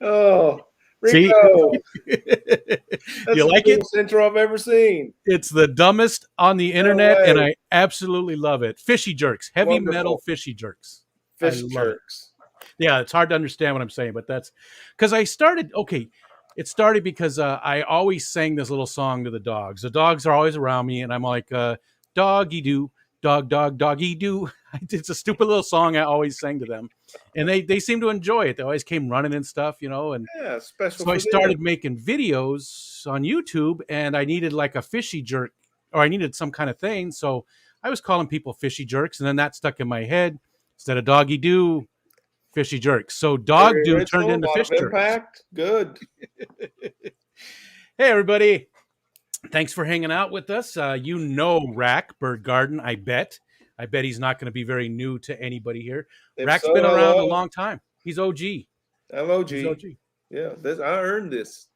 Oh, See? Rico, that's You the like it? coolest intro I've ever seen. It's the dumbest on the No internet, and way. I absolutely love it. Fishy jerks, heavy metal Wonderful. fishy jerks. I Fish love it. jerks. Yeah, it's hard to understand what I'm saying, but that's because okay, it started because I always sang this little song to the dogs. The dogs are always around me, and I'm like, doggy doo, doggy doo. It's a stupid little song I always sang to them, and they seem to enjoy it. They always came running and stuff, and Yeah, special so I for them. started making videos on YouTube, and I needed like a fishy jerk, or I needed some kind of thing. So I was calling people fishy jerks, and then that stuck in my head. Instead of doggy doo, fishy jerks. So dog Very do turned original, a into lot fish of jerks. impact. Good. Hey everybody, thanks for hanging out with us. Rack Bird Garden. I bet he's not going to be very new to anybody here. If Rack's so, been around a hello. long time. He's OG. I'm He's OG. OG. Yeah, I earned this.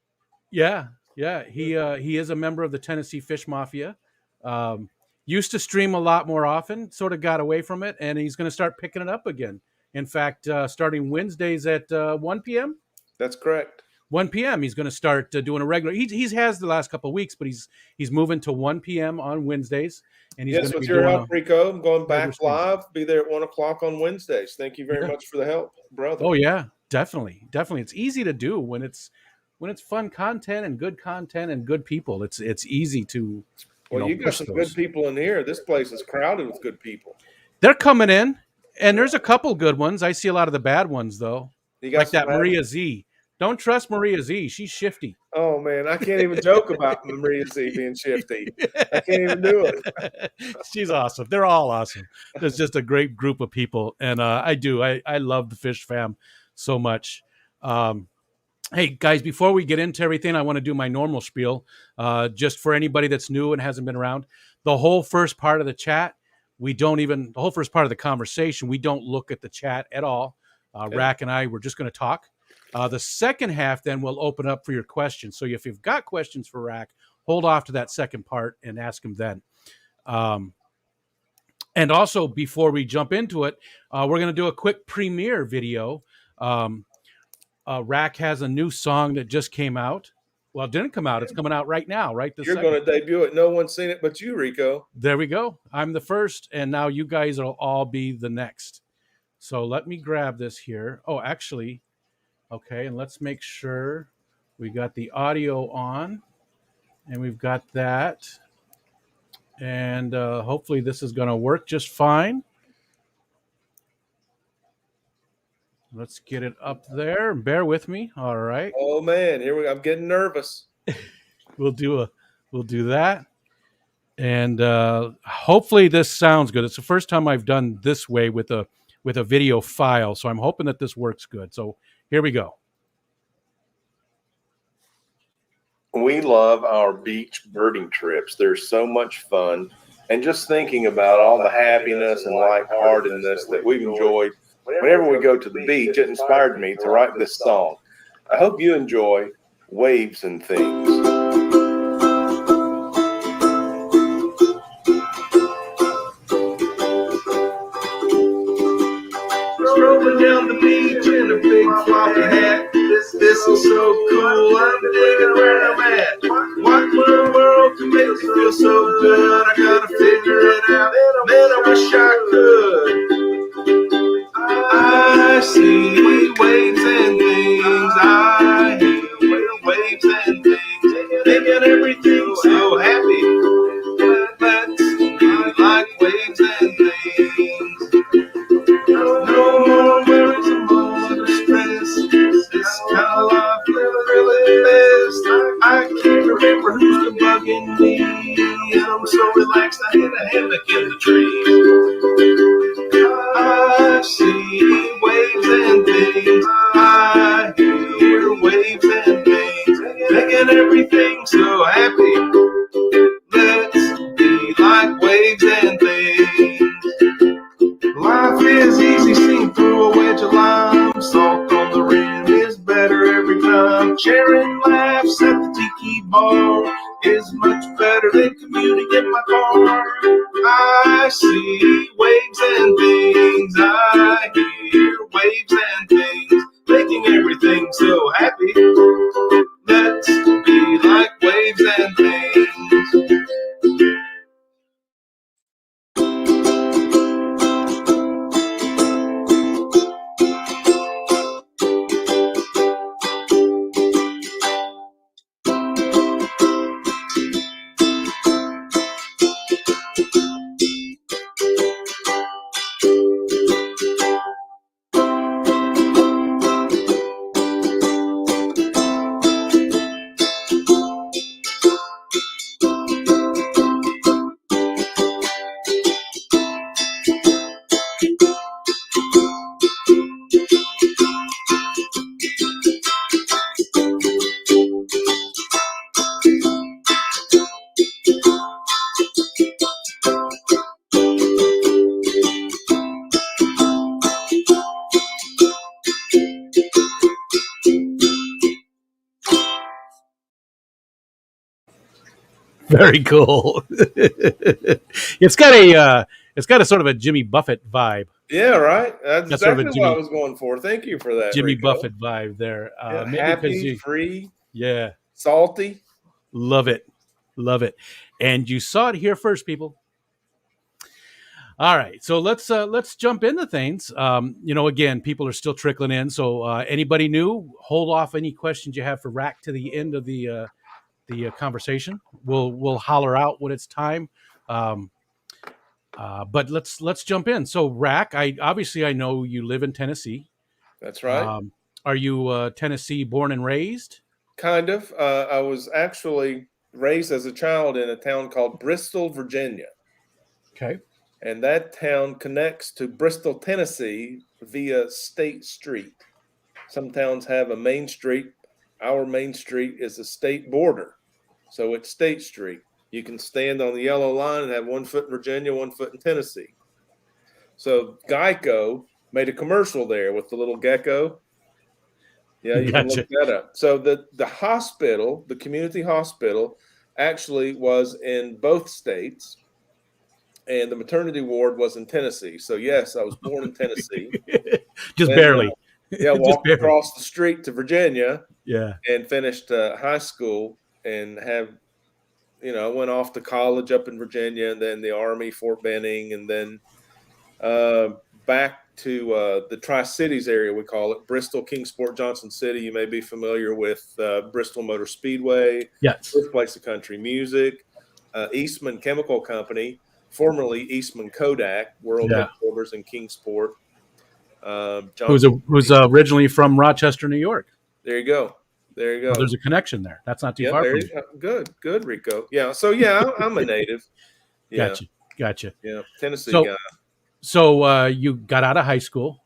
Yeah, yeah. He is a member of the Tennessee Fish Mafia. Um, Used to stream a lot more often. Sort of got away from it, and he's going to start picking it up again. In fact, starting Wednesdays at 1 p.m. That's correct. 1 p.m. He's going to start doing a regular. He has the last couple of weeks, but he's moving to 1 p.m. on Wednesdays, and he's going Yes, to with be your doing help, a Rico, I'm going regular back stream. live. Be there at 1 o'clock on Wednesdays. Thank you very Yeah. much for the help, brother. Oh yeah, definitely, definitely. It's easy to do when it's fun content and good people. It's easy to Well, you got push some good those. people in here. This place is crowded with good people. They're coming in, and there's a couple good ones. I see a lot of the bad ones though, You got like some that bad. Maria Z. Don't trust Maria Z. She's shifty. Oh man, I can't even joke about Maria Z being shifty. I can't even do it. She's awesome. They're all awesome. There's just a great group of people, and I love the Fish Fam so much. Um, Hey guys, before we get into everything, I want to do my normal spiel. Just for anybody that's new and hasn't been around, the whole first part of the chat, the whole first part of the conversation, we don't look at the chat at all. Okay. Rack and I, we're just going to talk. The second half, then we'll open up for your questions. So if you've got questions for Rack, hold off to that second part and ask him then. Um, and also, before we jump into it, we're going to do a quick premiere video. Um, Rack has a new song that just came out. Well, it didn't come out. It's coming out right now, right this You're second. going to debut it. No one's seen it but you, Rico. There we go. I'm the first, and now you guys will all be the next. So let me grab this here. Oh, actually, okay, and let's make sure we got the audio on, and we've got that. And hopefully this is going to work just fine. Let's get it up there. Bear with me. All right. Oh man, I'm getting nervous. We'll do that. And hopefully this sounds good. It's the first time I've done this way with a video file, so I'm hoping that this works good. So here we go. We love our beach birding trips. They're so much fun. And just thinking about all the happiness and lightheartedness that we've enjoyed whenever we go to the beach, it inspired me to write this song. I hope you enjoy Waves and Things. Strolling down the beach in a big floppy hat. This is so cool, I'm digging where I'm at. What in the world can make me feel so good? I gotta figure it out, man, I wish I could. I see waves and things, I hear waves and things, making everything so happy. Let's be like waves and things. No more worries and more stress. This kind of life is really best. I can't remember who's been bugging me. I'm so relaxed, I hit a hammock in the trees. I see waves and things. I hear waves and things, making everything so happy. Let's be like waves and things. Life is easy seen through a wedge of lime. Salt on the rim is better every time. Sharing laughs at the tiki bar is much better than commuting in my car. I see waves and things, I hear waves and things, making everything so happy. Let's be like waves and things. Very cool. It's got a sort of a Jimmy Buffett vibe. Yeah, right. That's That's sort of a exactly what I was going for. Thank you for that, Jimmy Rico. Buffett vibe there. Yeah, Maybe because happy, you, free, yeah, salty. love it, love it, and you saw it here first, people. All right, so let's jump into things. Again, people are still trickling in. So anybody new, hold off any questions you have for Rack to the end of the conversation. We'll holler out when it's time. Um, but let's jump in. So Rack, I know you live in Tennessee. That's right. Um, are you Tennessee born and raised? Kind of. I was actually raised as a child in a town called Bristol, Virginia. Okay. And that town connects to Bristol, Tennessee via State Street. Some towns have a main street. Our main street is a state border. So it's State Street. You can stand on the yellow line and have 1 foot in Virginia, 1 foot in Tennessee. So Geico made a commercial there with the little gecko. Yeah, you can Gotcha. look that up. So the hospital, the community hospital, actually was in both states, and the maternity ward was in Tennessee. So yes, I was born in Tennessee. Just And barely. yeah, Just walked barely. across the street to Virginia Yeah. and finished high school and went off to college up in Virginia and then the Army, Fort Benning, and then back to the Tri-Cities area, we call it, Bristol, Kingsport, Johnson City. You may be familiar with Bristol Motor Speedway, Yes. birthplace of country music, Eastman Chemical Company, formerly Eastman Kodak, world Yeah. headquarters in Kingsport. Who's originally from Rochester, New York. There you go. There you go. Well, there's a connection there. That's not too Yeah, far there from you you. go. Good, Rico. Yeah. So yeah, I'm a native. Yeah. Gotcha. Yeah. Tennessee So, guy. so you got out of high school,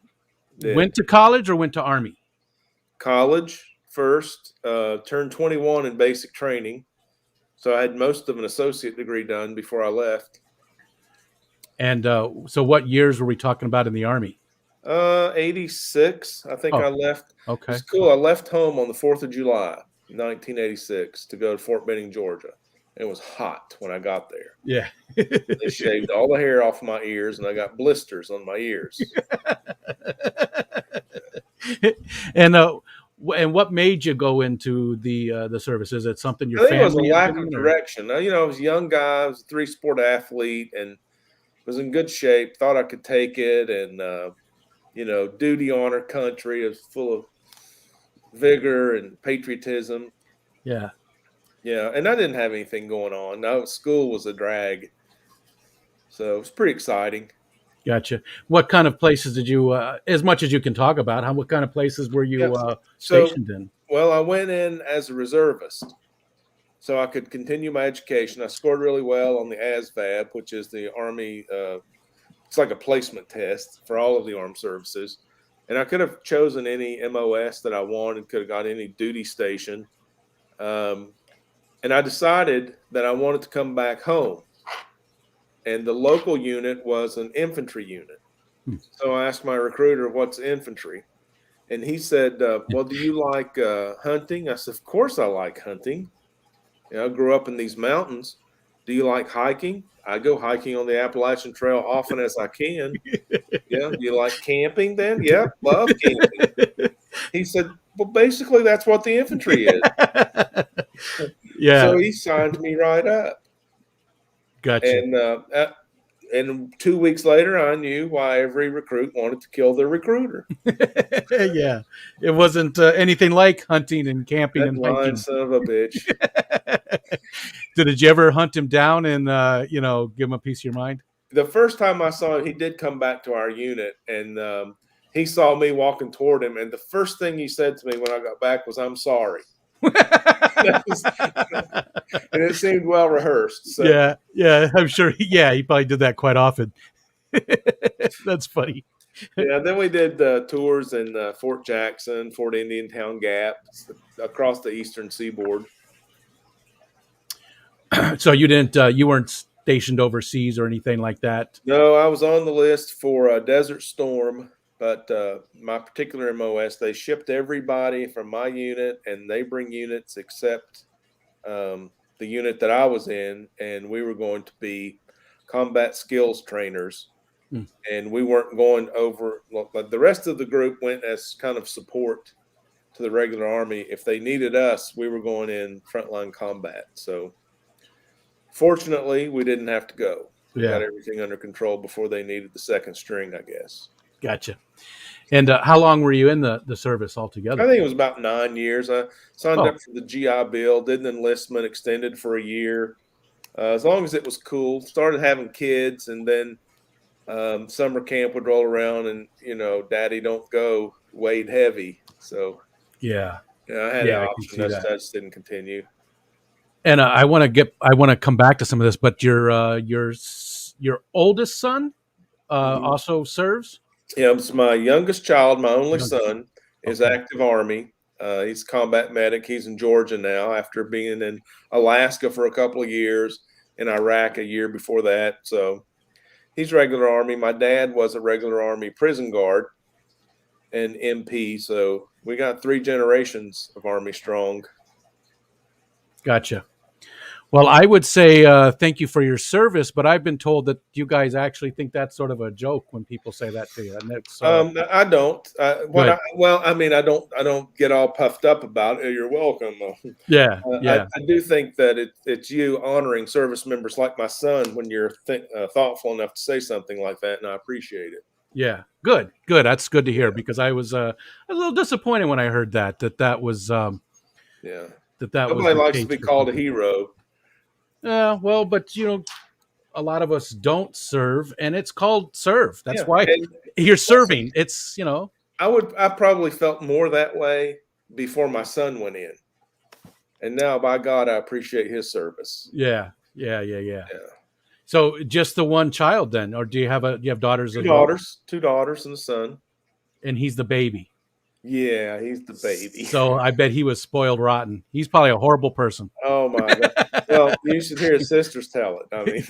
Did. went to college, or went to Army? College first, turned 21 in basic training. So I had most of an associate degree done before I left. And so, what years were we talking about in the Army? 86, I think I left. Okay. It's cool. I left home on the 4th of July, 1986, to go to Fort Benning, Georgia. It was hot when I got there. Yeah. They shaved all the hair off my ears, and I got blisters on my ears. And what made you go into the service? Is it something your I think family? it was a lack of direction. I was a young guy. I was a 3-sport athlete, and was in good shape. Thought I could take it, and duty, honor, country is full of vigor and patriotism. Yeah. Yeah, and I didn't have anything going on. No, school was a drag. So it was pretty exciting. Gotcha. What kind of places did you, as much as you can talk about, what kind of places were you stationed in? Well, I went in as a reservist so I could continue my education. I scored really well on the ASVAB, which is the Army. It's like a placement test for all of the armed services. And I could have chosen any MOS that I wanted, could have got any duty station. And I decided that I wanted to come back home. And the local unit was an infantry unit. So I asked my recruiter, what's infantry? And he said, well, do you like hunting? I said, of course I like hunting. I grew up in these mountains. Do you like hiking? I go hiking on the Appalachian Trail often as I can. Yeah. Do you like camping then? Yeah, love camping. He said, well, basically, that's what the infantry is. Yeah, So he signed me right up. gotcha. And 2 weeks later, I knew why every recruit wanted to kill their recruiter. Yeah, it wasn't anything like hunting and camping That and lying hiking. son of a bitch. Did you ever hunt him down and give him a piece of your mind? The first time I saw him, he did come back to our unit, and he saw me walking toward him. And the first thing he said to me when I got back was, "I'm sorry." That was, and it seemed well rehearsed. So Yeah, yeah, I'm sure. He probably did that quite often. That's funny. yeah, then we did tours in Fort Jackson, Fort Indiantown Gap, across the eastern seaboard. So you weren't stationed overseas or anything like that. No, I was on the list for a Desert Storm, but my particular MOS, they shipped everybody from my unit, and they bring units except the unit that I was in, and we were going to be combat skills trainers. Mm, And we weren't going over, like the rest of the group went as kind of support to the regular army. If they needed us, we were going in frontline combat. So fortunately, we didn't have to go. We yeah, got everything under control before they needed the second string, I guess. gotcha. And how long were you in the service I altogether? think it was about 9 years. I signed up Oh, for the GI Bill, did an enlistment, extended for a year. As long as it was cool, started having kids, and then summer camp would roll around, and Daddy don't go weighed heavy. So yeah, I had an yeah, I can option. see that. I just didn't continue. And I want to come back to some of this, but your oldest son Mhm. also serves. Yeah, it's my youngest child, my only Youngest. son, is Okay, active Army. He's a combat medic. He's in Georgia now after being in Alaska for a couple of years, in Iraq a year before that. So he's regular Army. My dad was a regular Army prison guard and MP. So we got 3 generations of Army strong. gotcha. Well, I would say thank you for your service, but I've been told that you guys actually think that's sort of a joke when people say that to you, and it's I don't. good. Well, I mean, I don't get all puffed up about it. You're welcome. Yeah, yeah, I do think that it's you honoring service members like my son when you're thoughtful enough to say something like that, and I appreciate it. yeah. Good, good. That's good to hear Yeah, because I was a little disappointed when I heard that was yeah. that was Nobody the likes to case be for some called a people. hero. Well, but a lot of us don't serve, and it's called serve. That's Yeah, why and you're listen, serving. It's. I probably felt more that way before my son went in, and now, by God, I appreciate his service. Yeah, yeah, yeah, yeah. Yeah, So just the one child then, or do you have daughters as well? two daughters and a son. And he's the baby. Yeah, he's the baby. So I bet he was spoiled rotten. He's probably a horrible person. Oh my God. Well, you should hear his sisters tell it. I mean,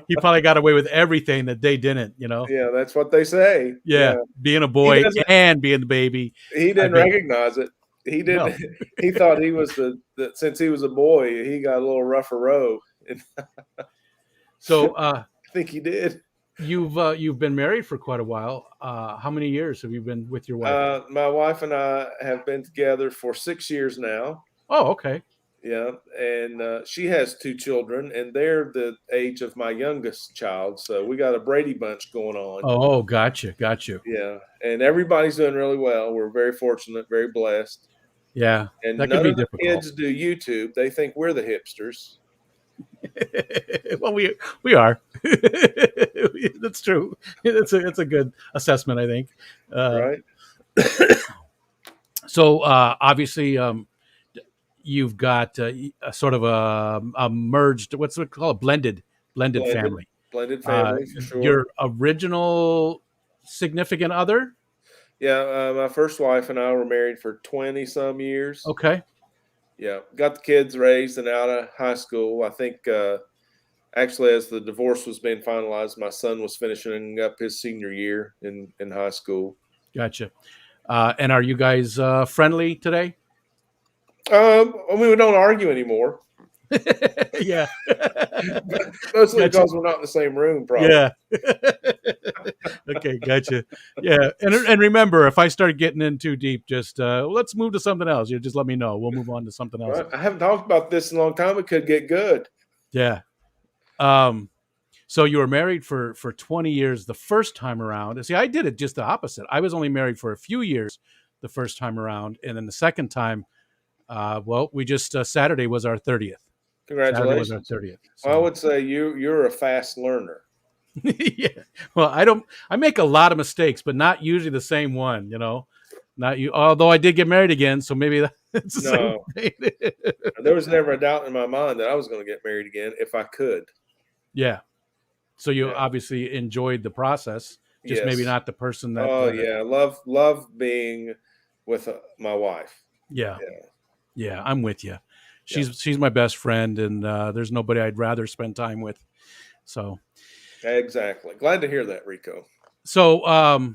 He probably got away with everything that they didn't. yeah, that's what they say. Yeah, Yeah, being a he boy doesn't. and being the baby. He I didn't bet recognize it. He no. didn't. He thought he was since he was a boy, he got a little rougher road. And So I think he did. you've been married for quite a while. How many years have you been with your wife? My wife and I have been together for 6 years now. Oh, okay. Yeah, and she has 2 children, and they're the age of my youngest child. So we got a Brady bunch going on. Oh, gotcha, gotcha. Yeah, and everybody's doing really well. We're very fortunate, very blessed. Yeah, And that can none be of the difficult. kids do YouTube. They think we're the hipsters, Well, we are. That's true. It's a good assessment, I think. Uh, right? so obviously, you've got a sort of a merged, what's it called, blended Blended, family. blended Uh, family for sure. your original significant other. Yeah, my first wife and I were married for 20 some years. Okay, Yeah, got the kids raised and out of high school. I think actually, as the divorce was being finalized, my son was finishing up his senior year in high school. gotcha. And are you guys friendly today? I mean, we don't argue anymore. Yeah. Mostly Gotcha. because we're not in the same room, probably. Yeah. Okay, gotcha. Yeah, and remember, if I start getting in too deep, just let's move to something else. You just let me know. We'll move on to something else. Right? I haven't talked about this in a long time. It could get good. Yeah. Um. So you were married for 20 years the first time around. See, I did it just the opposite. I was only married for a few years the first time around, and then the second time, well, we just Saturday was our 30th. Saturday was our Congratulations. 30th. Well, I So would say you're a fast learner. yeah. Well, I don't. I make a lot of mistakes, but not usually the same one. Not you. Although I did get married again, so maybe it's the same No, thing. there was never a doubt in my mind that I was going to get married again if I could. Yeah. So you Yeah. obviously enjoyed the process, just maybe Yes. not the person that. Oh yeah, love being with my wife. Yeah. Yeah. Yeah. I'm with you. Yeah. She's my best friend, and there's nobody I'd rather spend time with. So Exactly. Glad to hear that, Rico. so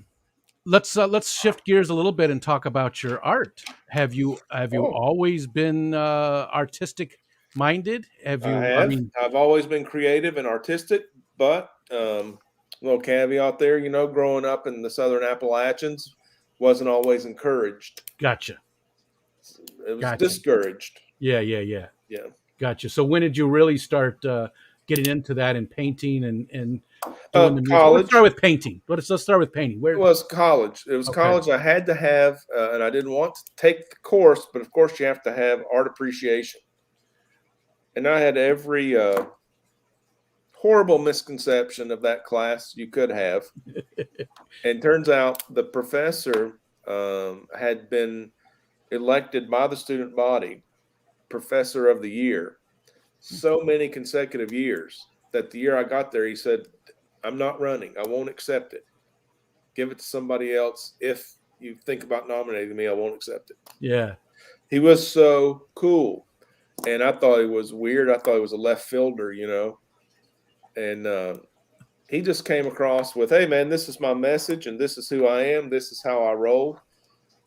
let's shift gears a little bit and talk about your art. Have you Oh, always been artistic minded? Have I you? I have. mean, I've always been creative and artistic, but little caveat there, growing up in the Southern Appalachians wasn't always encouraged. gotcha. It was Gotcha. discouraged. Yeah, yeah, yeah. Yeah. Gotcha. So when did you really start getting into that and painting and doing the music? Let's College. start with painting. Let's start with painting. Where? It was college. It was Okay. college. I had to have, and I didn't want to take the course, but of course you have to have art appreciation. And I had every horrible misconception of that class you could have. And turns out the professor had been elected by the student body professor of the year so many consecutive years that the year I got there, he said, I'm not running. I won't accept it. Give it to somebody else. If you think about nominating me, I won't accept it. Yeah. He was so cool. And I thought he was weird. I thought he was a left fielder, And he just came across with, hey, man, this is my message and this is who I am. This is how I roll.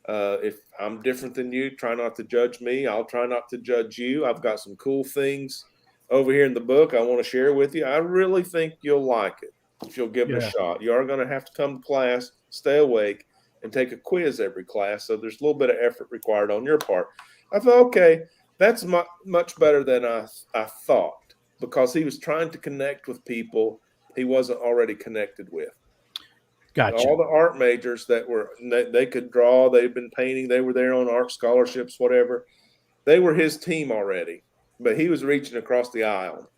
If I'm different than you, try not to judge me. I'll try not to judge you. I've got some cool things over here in the book I want to share with you. I really think you'll like it if you'll give it a shot. You are going to have to come to class, stay awake, and take a quiz every class. So there's a little bit of effort required on your part. I thought, okay, that's much better than I thought, because he was trying to connect with people he wasn't already connected with. Gotcha. All the art majors they could draw, they've been painting, they were there on art scholarships, whatever. They were his team already, but he was reaching across the aisle.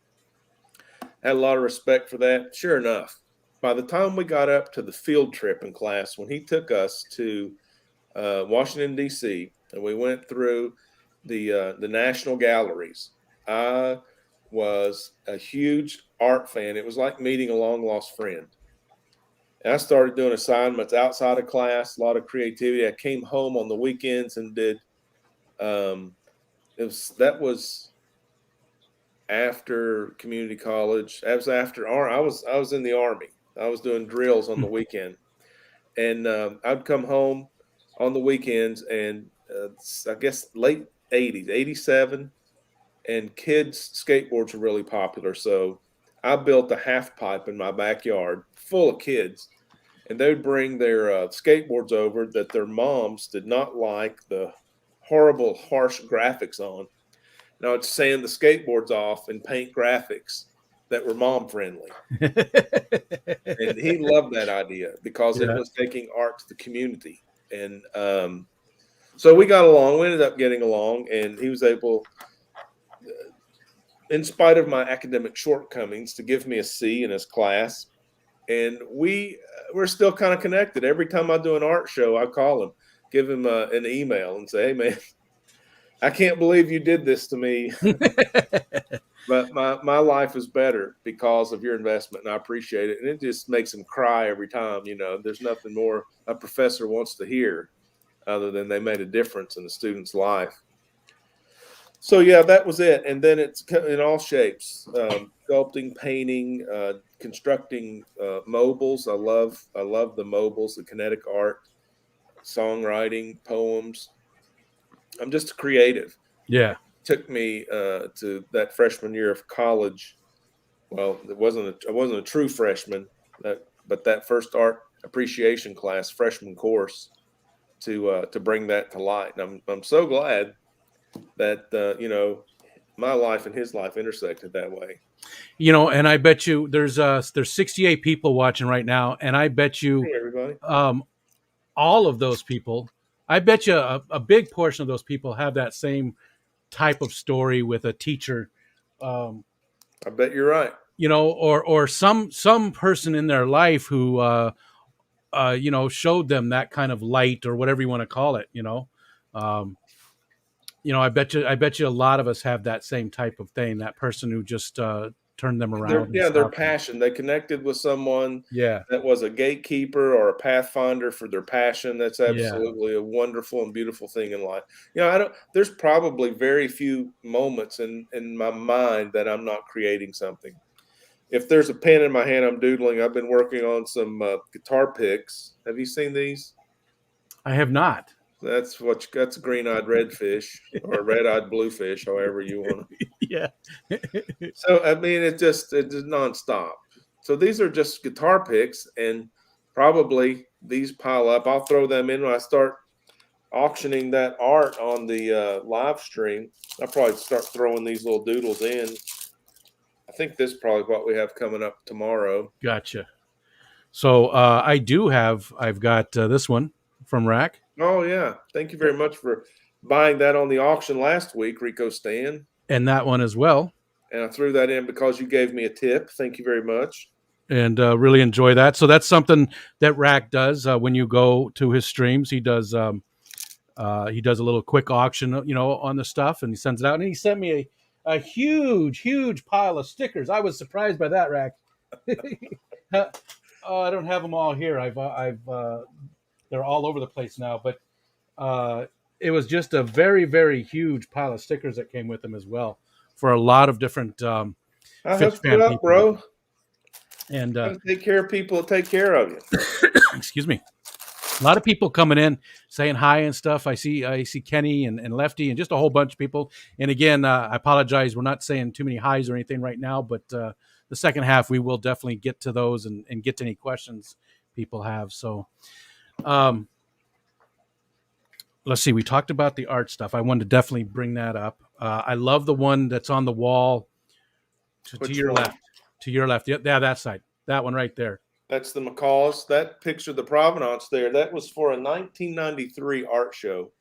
Had a lot of respect for that. Sure enough, by the time we got up to the field trip in class, when he took us to Washington, D.C., and we went through the national galleries, I was a huge art fan. It was like meeting a long-lost friend. And I started doing assignments outside of class, a lot of creativity. I came home on the weekends and did. That was after community college. That was after I was in the Army. I was doing drills on the weekend, and I'd come home on the weekends, and I guess late '80s, '87, and kids' skateboards were really popular. So I built a half pipe in my backyard full of kids. And they'd bring their skateboards over that their moms did not like the horrible, harsh graphics on. And I would sand the skateboards off and paint graphics that were mom friendly. And he loved that idea because it was taking art to the community. And so we got along. We ended up getting along, and he was able, in spite of my academic shortcomings, to give me a C in his class. And we're still kind of connected. Every time I do an art show, I call him, give him an email and say, hey, man, I can't believe you did this to me. But my life is better because of your investment, and I appreciate it. And it just makes him cry every time. There's nothing more a professor wants to hear other than they made a difference in the student's life. So, yeah, that was it. And then it's in all shapes, sculpting, painting, constructing mobiles. I love the mobiles, the kinetic art, songwriting, poems. I'm just a creative. Yeah. took me to that freshman year of college. Well, I wasn't a true freshman, but that first art appreciation class, freshman course, to bring that to light. And I'm so glad that my life and his life intersected that way. And I bet you there's 68 people watching right now, and I bet you Hey, everybody. um, all of those people, I bet you a big portion of those people have that same type of story with a teacher, um, I bet you're right. or some person in their life who showed them that kind of light or whatever you want to call it. Um, I bet you a lot of us have that same type of thing. That person who just turned them around and Their stuff. passion. They connected with someone Yeah, that was a gatekeeper or a pathfinder for their passion. That's yeah. absolutely a wonderful and beautiful thing in life. I don't. There's probably very few moments in my mind that I'm not creating something. If there's a pen in my hand, I'm doodling. I've been working on some guitar picks. Have you seen these? I have not. That's a green-eyed redfish or a red-eyed bluefish, however you want to. Yeah. So I mean, it's nonstop. So these are just guitar picks, and probably these pile up. I'll throw them in when I start auctioning that art on the live stream. I'll probably start throwing these little doodles in. I think this is probably what we have coming up tomorrow. Gotcha. So I've got this one from Rack, Oh yeah, thank you very much for buying that on the auction last week, Rico Stan. and that one as well, And I threw that in because you gave me a tip. Thank you very much. and really enjoy that. So that's something that Rack does when you go to his streams. He does a little quick auction, on the stuff, and he sends it out. And he sent me a huge pile of stickers. I was surprised by that, Rack. I don't have them all here. They're all over the place now, but it was just a very huge pile of stickers that came with them as well for a lot of different I Fitch hooked you fan up, people. bro. And Gotta take care of people that take care of you. excuse me. A lot of people coming in saying hi and stuff. I see Kenny and Lefty and just a whole bunch of people. And again, I apologize. We're not saying too many highs or anything right now, but the second half we will definitely get to those and get to any questions people have. So let's see. We talked about the art stuff. I wanted to definitely bring that up. I love the one that's on the wall to your one? left. To your left. Yeah, that side. That one right there. That's the macaws. That picture, the provenance there, that was for a 1993 art show.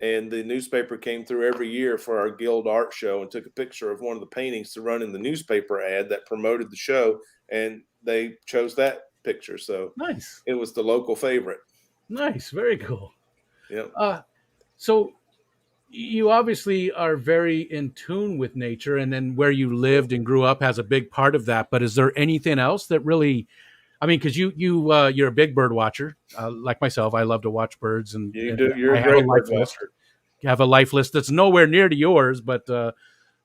And the newspaper came through every year for our guild art show and took a picture of one of the paintings to run in the newspaper ad that promoted the show. And they chose that picture. So Nice. it was the local favorite. Nice. Very cool. Yeah. So you obviously are very in tune with nature, and then where you lived and grew up has a big part of that. But is there anything else that really, I mean, because you're a big bird watcher, like myself. I love to watch birds, and You're I a have great a bird life list. watcher. I have a life list that's nowhere near to yours, but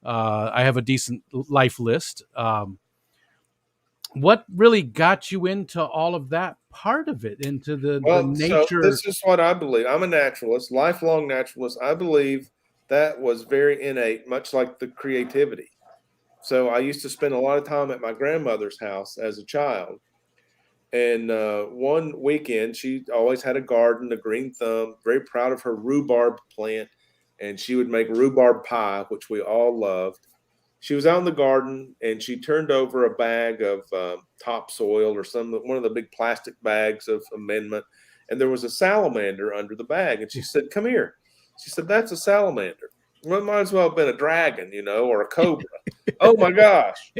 I have a decent life list. What really got you into all of that part of it, into the Well, so nature? this is what I believe. I'm a naturalist, lifelong naturalist. I believe that was very innate, much like the creativity. So I used to spend a lot of time at my grandmother's house as a child. And one weekend, she always had a garden, a green thumb, very proud of her rhubarb plant. And she would make rhubarb pie, which we all loved. She was out in the garden and she turned over a bag of topsoil or one of the big plastic bags of amendment. And there was a salamander under the bag. And she said, "Come here." She said, "That's a salamander." Well, it might as well have been a dragon, or a cobra. Oh my gosh.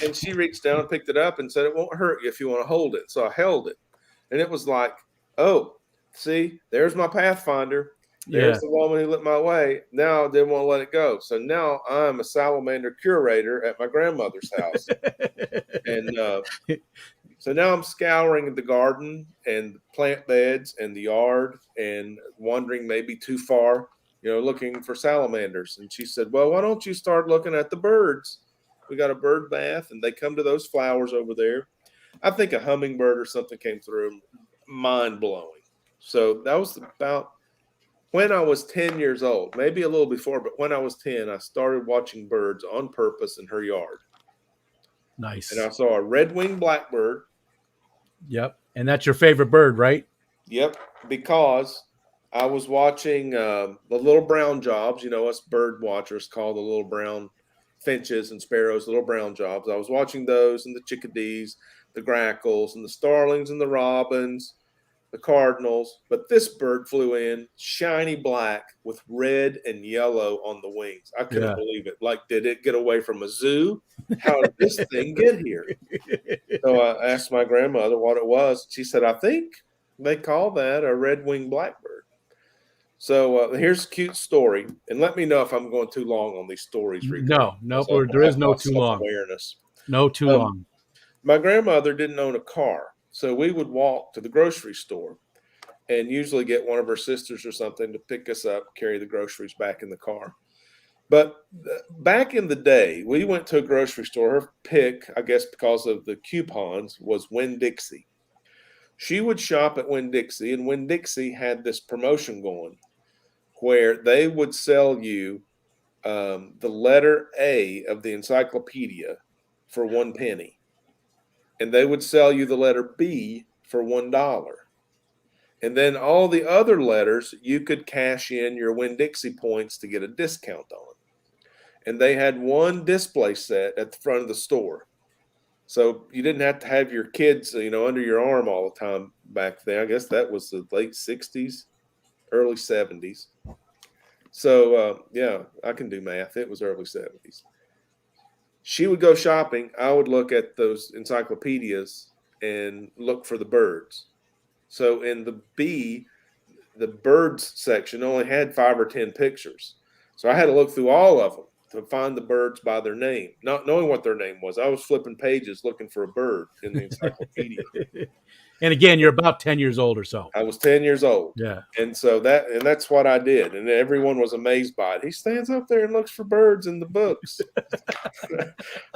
And she reached down and picked it up and said, "It won't hurt you if you want to hold it." So I held it. And it was like, oh, see, there's my Pathfinder. There's the woman who lit my way. Now I didn't want to let it go. So now I'm a salamander curator at my grandmother's house. And so now I'm scouring the garden and plant beds and the yard and wandering maybe too far, looking for salamanders. And she said, "Well, why don't you start looking at the birds? We got a bird bath and they come to those flowers over there." I think a hummingbird or something came through. Mind blowing. So that was about when I was 10 years old, maybe a little before, but when I was 10, I started watching birds on purpose in her yard. And I Nice. saw a red-winged blackbird. Yep. And that's your favorite bird, right? Yep, because I was watching the little brown jobs. You know, us bird watchers call the little brown finches and sparrows little brown jobs. I was watching those and the chickadees, the grackles, and the starlings and the robins, the cardinals. But this bird flew in shiny black with red and yellow on the wings. I couldn't Yeah. believe it. Like, did it get away from a zoo? How did this thing get here? So I asked my grandmother what it was. She said, I think they call that a red-winged blackbird. So here's a cute story. And let me know if I'm going too long on these stories regarding No, this. nope. There I is have no my too long. self-awareness. No too long. My grandmother didn't own a car. So we would walk to the grocery store and usually get one of her sisters or something to pick us up, carry the groceries back in the car. But back in the day, we went to a grocery store. Her pick, I guess because of the coupons, was Winn-Dixie. She would shop at Winn-Dixie, and Winn-Dixie had this promotion going where they would sell you the letter A of the encyclopedia for 1 penny, and they would sell you the letter B for $1. And then all the other letters, you could cash in your Winn-Dixie points to get a discount on. And they had one display set at the front of the store. So you didn't have to have your kids, under your arm all the time back then. I guess that was the late 60s, early 70s. So, yeah, I can do math. It was early 70s. She would go shopping. I would look at those encyclopedias and look for the birds. So in the B, the birds section only had 5 or 10 pictures. So I had to look through all of them to find the birds by their name, not knowing what their name was. I was flipping pages looking for a bird in the encyclopedia. And again, you're about 10 years old or so. I was 10 years old. Yeah. And so that's what I did. And everyone was amazed by it. He stands up there and looks for birds in the books.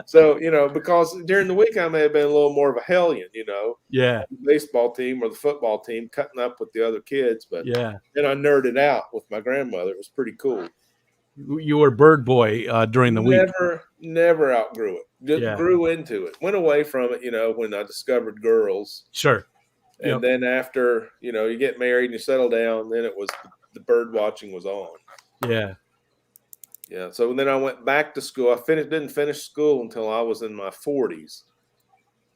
So, because during the week I may have been a little more of a hellion, Yeah. the baseball team or the football team cutting up with the other kids. But Yeah. then I nerded out with my grandmother. It was pretty cool. You were bird boy during the week. Never outgrew it. Just Yeah. grew into it. Went away from it, when I discovered girls. Sure. And then after, you get married and you settle down, then it was the bird watching was on. Yeah. Yeah. So then I went back to school. I didn't finish school until I was in my 40s.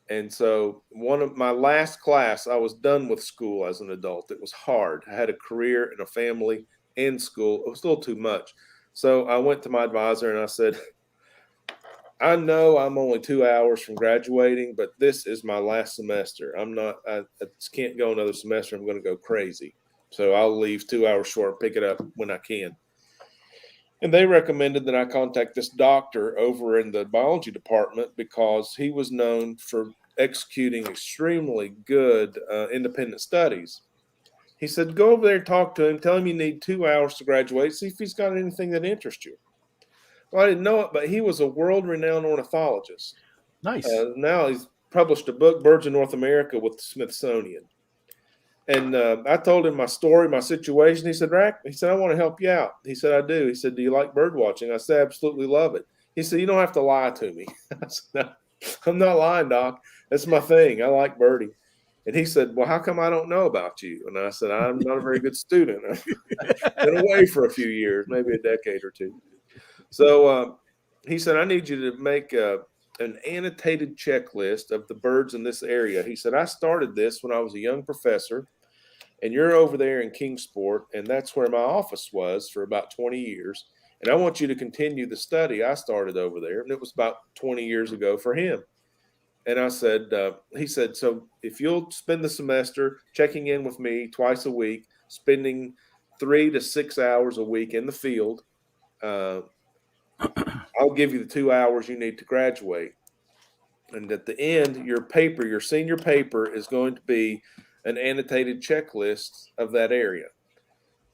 And so one of my last class, I was done with school as an adult. It was hard. I had a career and a family and school. It was a little too much. So I went to my advisor and I said, I know I'm only 2 hours from graduating, but this is my last semester. I just can't go another semester. I'm going to go crazy. So I'll leave 2 hours short and pick it up when I can. And they recommended that I contact this doctor over in the biology department because he was known for executing extremely good independent studies. He said, go over there and talk to him. Tell him you need 2 hours to graduate. See if he's got anything that interests you. Well, I didn't know it, but he was a world-renowned ornithologist. Nice. Now he's published a book, Birds of North America, with the Smithsonian. And I told him my story, my situation. He said, Rack, I want to help you out. He said, I do. He said, do you like bird watching? I said, absolutely love it. He said, you don't have to lie to me. I said, no, I'm not lying, Doc. That's my thing. I like birding. And he said, well, how come I don't know about you? And I said, I'm not a very good student. I've been away for a few years, maybe a decade or two. So he said, I need you to make an annotated checklist of the birds in this area. He said, I started this when I was a young professor, and you're over there in Kingsport, and that's where my office was for about 20 years. And I want you to continue the study I started over there. And it was about 20 years ago for him. And I said, he said, so if you'll spend the semester checking in with me twice a week, spending 3 to 6 hours a week in the field, I'll give you the 2 hours you need to graduate. And at the end, your senior paper is going to be an annotated checklist of that area.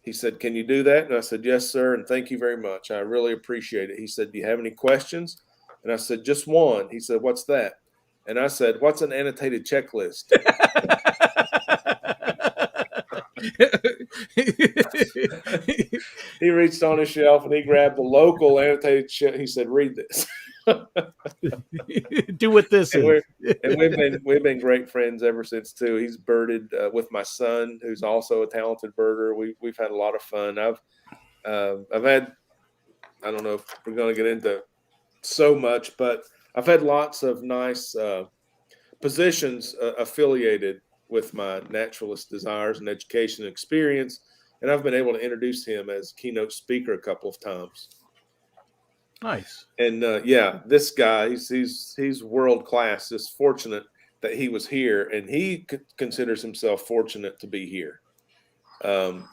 He said, can you do that? And I said, yes, sir. And thank you very much. I really appreciate it. He said, do you have any questions? And I said, just one. He said, what's that? And I said, what's an annotated checklist? He reached on his shelf and he grabbed the local annotated shit. He said, "Read this." Do what this And is. we've been great friends ever since too. He's birded with my son, who's also a talented birder. We've had a lot of fun. I've had, I don't know if we're going to get into so much, but I've had lots of nice positions affiliated with my naturalist desires and education experience, and I've been able to introduce him as keynote speaker a couple of times. Nice. And yeah, this guy, he's world class. Just fortunate that he was here, and he considers himself fortunate to be here.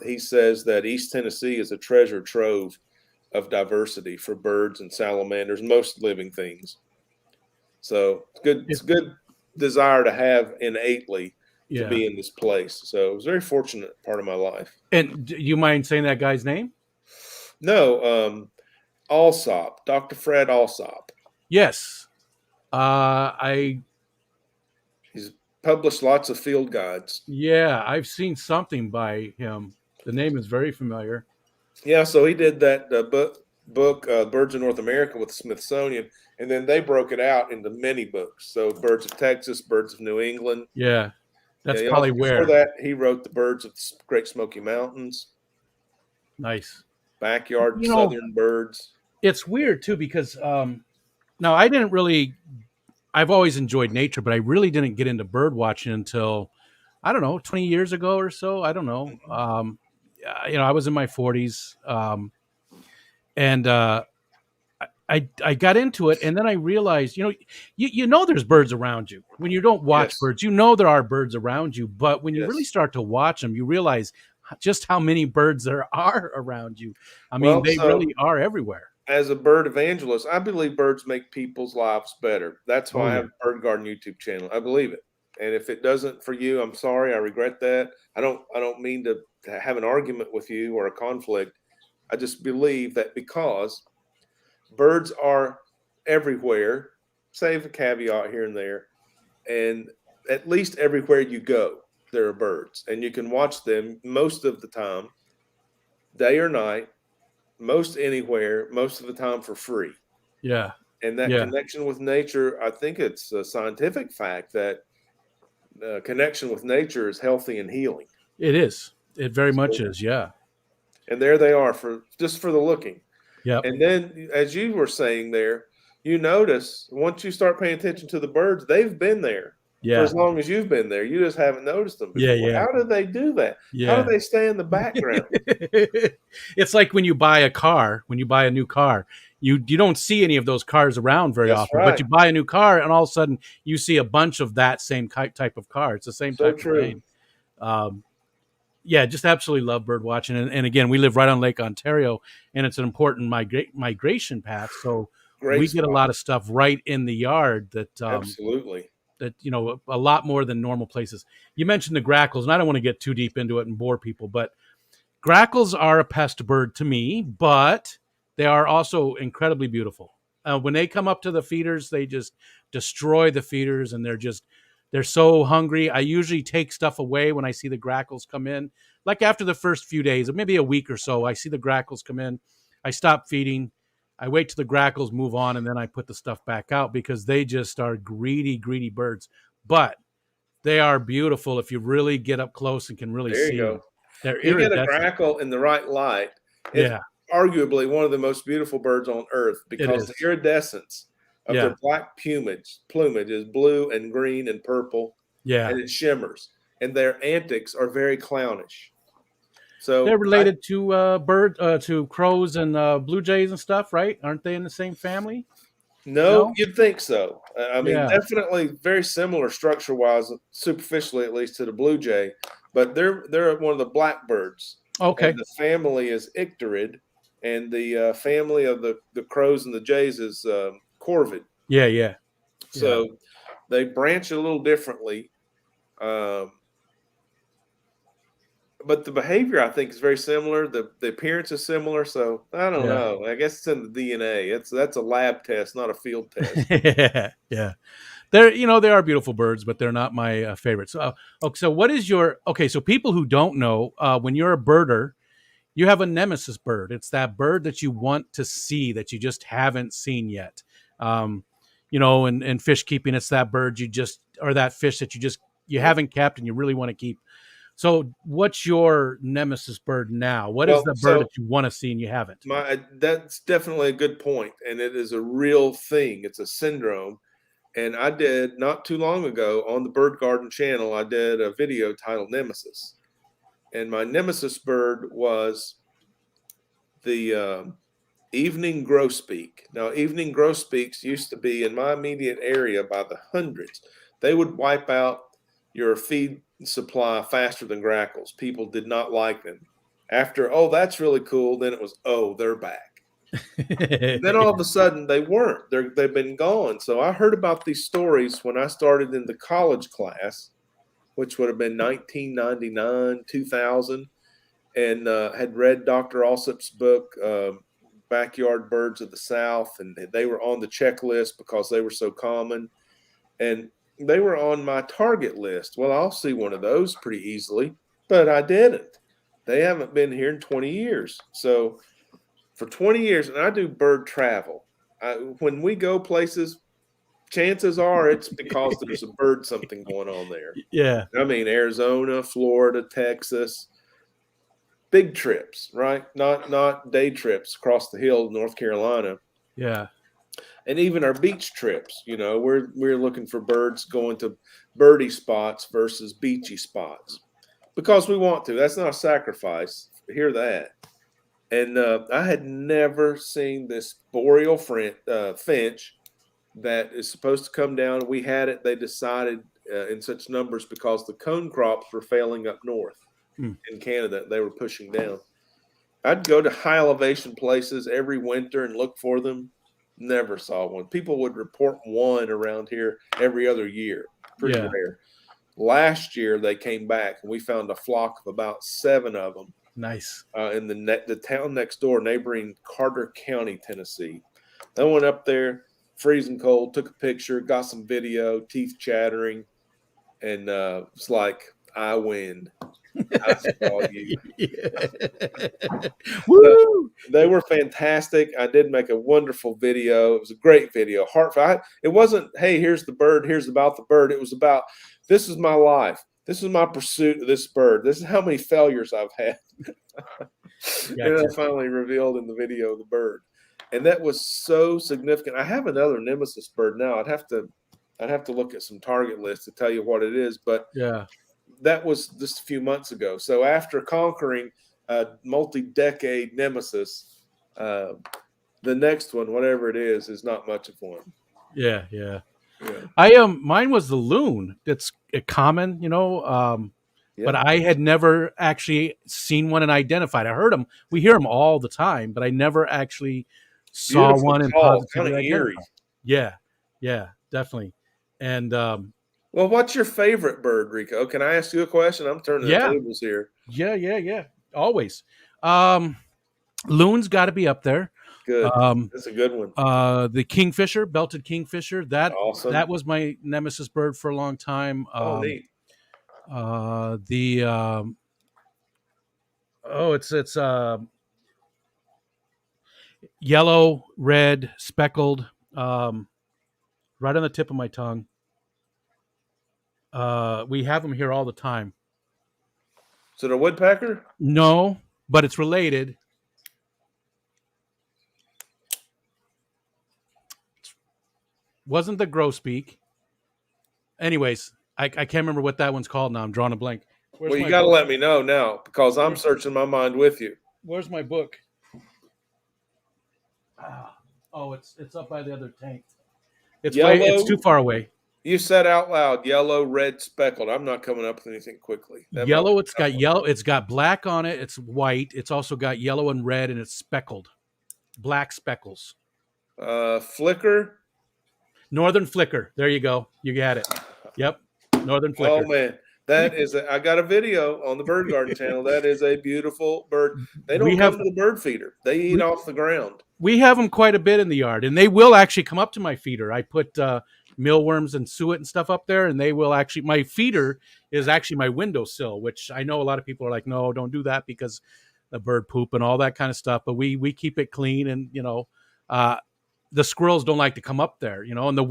He says that East Tennessee is a treasure trove of diversity for birds and salamanders, most living things. So it's good. It's a good desire to have innately to Yeah. be in this place. So it was a very fortunate part of my life. And do you mind saying that guy's name? No, Alsop, Dr. Fred Alsop. Yes. I He's published lots of field guides. Yeah, I've seen something by him. The name is very familiar. Yeah, so he did that book, Birds of North America, with the Smithsonian, and then they broke it out into many books. So Birds of Texas, Birds of New England. Yeah, that's Yeah, probably before where. that, he wrote the Birds of the Great Smoky Mountains, Nice. Backyard You know, Southern Birds. it's weird too because now I didn't really. I've always enjoyed nature, but I really didn't get into bird watching until I don't know 20 years ago or so. I don't know. I was in my 40s, and I got into it, and then I realized, you know, there's birds around you when you don't watch Yes. birds. You know there are birds around you, but when you really Yes. start to watch them, you realize just how many birds there are around you. I mean, Well, they so really are everywhere. as a bird evangelist, I believe birds make people's lives better. That's Oh why I yeah, have a Bird Garden YouTube channel. I believe it. And if it doesn't for you, I'm sorry. I regret that. I don't mean to have an argument with you or a conflict. I just believe that because birds are everywhere, save a caveat here and there, and at least everywhere you go, there are birds, and you can watch them most of the time, day or night, most anywhere, most of the time for free. yeah, And that yeah. connection with nature, I think it's a scientific fact that connection with nature is healthy and healing. It is. It very much So, is. Yeah. and there they are for just for the looking. Yep. And then, as you were saying there, you notice once you start paying attention to the birds, they've been there for Yeah. as long as you've been there. You just haven't noticed them Yeah. before. Yeah. How do they do that? How Yeah. do they stay in the background? It's like when you buy a car, when you buy a new car, you don't see any of those cars around very That's often, but right. you buy a new car and all of a sudden you see a bunch of that same type of car. It's the same So type of true. thing. Um, yeah, just absolutely love bird watching. And again, we live right on Lake Ontario, and it's an important migration path. So Great we get a spot. lot of stuff right in the yard Absolutely. that a lot more than normal places. You mentioned the grackles, and I don't want to get too deep into it and bore people, but grackles are a pest bird to me, but they are also incredibly beautiful. When they come up to the feeders, they just destroy the feeders, and they're so hungry. I usually take stuff away when I see the grackles come in. Like after the first few days, or maybe a week or so, I see the grackles come in. I stop feeding. I wait till the grackles move on, and then I put the stuff back out because they just are greedy, greedy birds. But they are beautiful if you really get up close and can really There you see them. go. They're You get a iridescent. grackle in the right light, it's Yeah, arguably one of the most beautiful birds on earth it because the is. iridescence of Yeah, their black plumage is blue and green and purple, yeah. and it shimmers. And their antics are very clownish. They're So related to to crows and blue jays and stuff, right? Aren't they in the same family? no, No. you'd think so. I mean, Yeah. definitely very similar structure wise, superficially at least to the blue jay, but they're one of the blackbirds, and Okay. the family is Icterid, and the family of the crows and the jays is corvid. Yeah. Yeah. Yeah. So they branch a little differently. Um, but the behavior I think is very similar. The appearance is similar. So I don't Yeah. know. I guess it's in the DNA. That's a lab test, not a field test. Yeah. Yeah. They are beautiful birds, but they're not my favorite. So, okay, so what is your okay? So people who don't know, when you're a birder, you have a nemesis bird. It's that bird that you want to see that you just haven't seen yet. Um, in fish keeping, it's that bird you just or that fish that you Yep. haven't kept and you really want to keep. So, what's your nemesis bird now? What is Well, the bird so that you want to see and you haven't? that's definitely a good point, and it is a real thing. It's a syndrome. And I did not too long ago on the Bird Garden channel, I did a video titled Nemesis. And my nemesis bird was the evening grosbeak. Now, evening grosbeaks used to be in my immediate area by the hundreds. They would wipe out your feed supply faster than grackles. People did not like them. After, oh, that's really cool, then it was, oh, they're back. Then all of a sudden they weren't. They've been gone. So I heard about these stories when I started in the college class, which would have been 1999, 2000, and had read Dr. Alsop's book, Backyard Birds of the South, and they were on the checklist because they were so common. And they were on my target list. Well, I'll see one of those pretty easily, but I didn't. They haven't been here in 20 years. So for 20 years, and I do bird travel. When we go places, chances are it's because there's a bird something going on there. Yeah. I mean, Arizona, Florida, Texas, big trips, right? Not day trips across the hill, North Carolina, Yeah. and even our beach trips. We're looking for birds going to birdie spots versus beachy spots because we want to. That's not a sacrifice. Hear that. And I had never seen this boreal finch that is supposed to come down. We had it. They decided in such numbers because the cone crops were failing up north in Canada. They were pushing down. I'd go to high elevation places every winter and look for them. Never saw one. People would report one around here every other year. Pretty rare. Last year they came back and we found a flock of about 7 of them. Nice. In the town next door, neighboring Carter County, Tennessee. I went up there, freezing cold, took a picture, got some video, teeth chattering, and it's like, I win. I saw you. Woo! They were fantastic. I did make a wonderful video. It was a great video. Heartfelt. It wasn't, hey, here's the bird, here's about the bird. It was about, this is my life. This is my pursuit of this bird. This is how many failures I've had. And I finally revealed in the video the bird. And that was so significant. I have another nemesis bird now. I'd have to look at some target lists to tell you what it is, but yeah, that was just a few months ago. So after conquering a multi-decade nemesis, the next one, whatever it is not much of one. Yeah. I mine was the loon. It's common, but I had never actually seen one and identified. I heard them. We hear them all the time, but I never actually saw Beautiful, one and tall, positively kind of eerie. Yeah, definitely. And well, what's your favorite bird, Rico? Can I ask you a question? I'm turning the tables here. Yeah. Always. Loon's got to be up there. Good. That's a good one. The kingfisher, belted kingfisher. Awesome. That was my nemesis bird for a long time. Neat. It's yellow, red, speckled, right on the tip of my tongue. We have them here all the time. Is it a woodpecker? No, but it's related. Wasn't the grosbeak. Anyways, I can't remember what that one's called now. I'm drawing a blank. Well, you got to let me know now because I'm searching my mind with you. Where's my book? Oh, it's up by the other tank. It's too far away. You said out loud, yellow, red, speckled. I'm not coming up with anything quickly. Yellow, it's got yellow. It's got black on it. It's white. It's also got yellow and red, and it's speckled. Black speckles. Flicker. Northern flicker. There you go. You got it. Yep. Northern flicker. Oh, man. That is, I got a video on the Bird Garden channel. That is a beautiful bird. They We don't come have to the bird feeder. They eat we, off the ground. we have them quite a bit in the yard, and they will actually come up to my feeder. I put mealworms and suet and stuff up there, and they will actually. My feeder is actually my windowsill, which I know a lot of people are like, no, don't do that because the bird poop and all that kind of stuff. But we keep it clean, and uh, the squirrels don't like to come up there, and the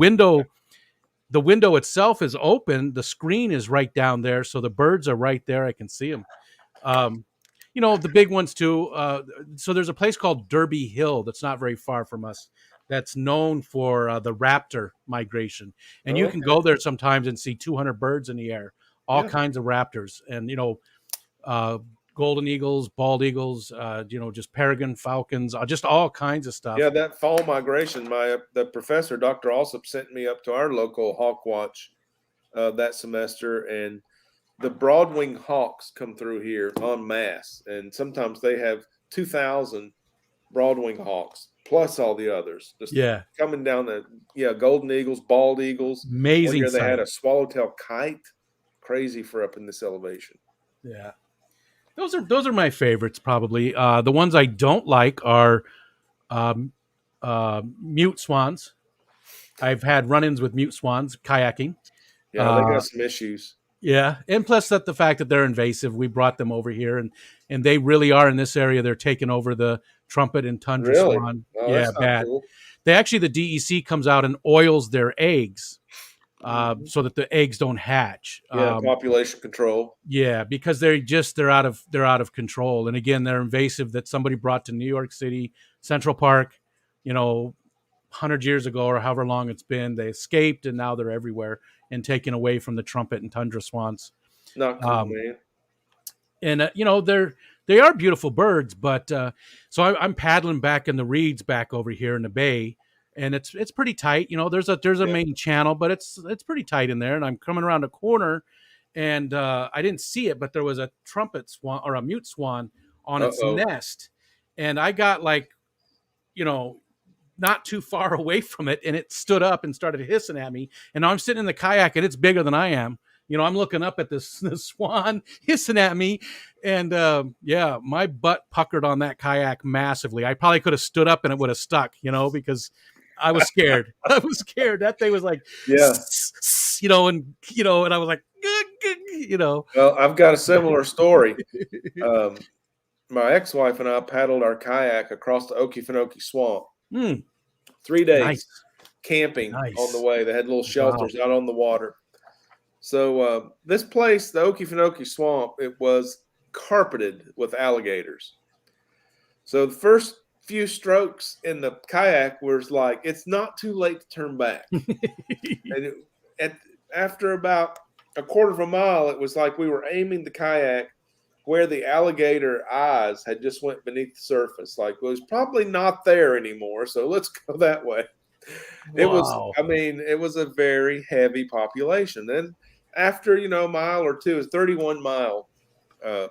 window itself is open. The screen is right down there, so the birds are right there. I can see them. Um, the big ones too. So there's a place called Derby Hill that's not very far from us. That's known for the raptor migration, and you Oh, can okay. go there sometimes and see 200 birds in the air, all Yeah. kinds of raptors, and uh, golden eagles, bald eagles, just peregrine falcons, just all kinds of stuff. Yeah, that fall migration, the professor, Dr. Alsop, sent me up to our local hawk watch that semester, and the broadwing hawks come through here en masse, and sometimes they have 2,000 broadwing hawks plus all the others just Yeah, coming down golden eagles, bald eagles. One amazing year they had sight. a swallowtail kite, crazy for up in this elevation. Yeah, those are my favorites probably. The ones I don't like are um, mute swans. I've had run-ins with mute swans kayaking. Yeah, they Uh, got some issues. yeah, and plus that the fact that they're invasive. We brought them over here, and they really are in this area. They're taking over the trumpet and tundra Really? swan. Oh, Yeah, that's not bad. cool. The DEC comes out and oils their eggs Mhm. so that the eggs don't hatch. Yeah, population control. Yeah, because they're out of control, and again, they're invasive. That somebody brought to New York City Central Park, 100 years ago or however long it's been. They escaped, and now they're everywhere and taken away from the trumpet and tundra swans. Not cool, Um, man. and they are beautiful birds, but so I'm paddling back in the reeds back over here in the bay, and it's pretty tight. There's a Yeah. main channel, but it's pretty tight in there. And I'm coming around a corner, and I didn't see it, but there was a trumpet swan or a mute swan on its Uh-oh. nest, and I got like you know not too far away from it, and it stood up and started hissing at me. And now I'm sitting in the kayak, and it's bigger than I am. I'm looking up at this swan hissing at me, and yeah, my butt puckered on that kayak massively. I probably could have stood up and it would have stuck, because I was scared. I was scared. That thing was like, Yeah. and I was like, Well, I've got a similar story. My ex-wife and I paddled our kayak across the Okefenokee Swamp. 3 days Nice. camping Nice. on the way. They had little shelters out on the water. So this place, the Okefenokee Swamp, it was carpeted with alligators. So the first few strokes in the kayak was like, it's not too late to turn back. And after about a quarter of a mile, it was like we were aiming the kayak where the alligator eyes had just went beneath the surface. Like, well, it was probably not there anymore, so let's go that way. It was a very heavy population. Then after, a mile or two, it's 31-mile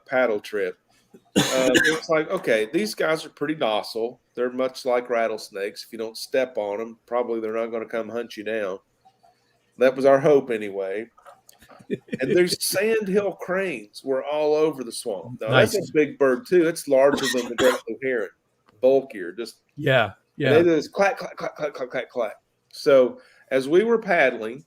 paddle trip. It's like, okay, these guys are pretty docile. They're much like rattlesnakes. If you don't step on them, probably they're not going to come hunt you down. That was our hope anyway. And there's sandhill cranes were all over the swamp. Now, Nice. that's a big bird, too. It's larger than the great blue heron, bulkier. Just Yeah. And they do this clack, clack, clack, clack, clack, clack, clack. So as we were paddling,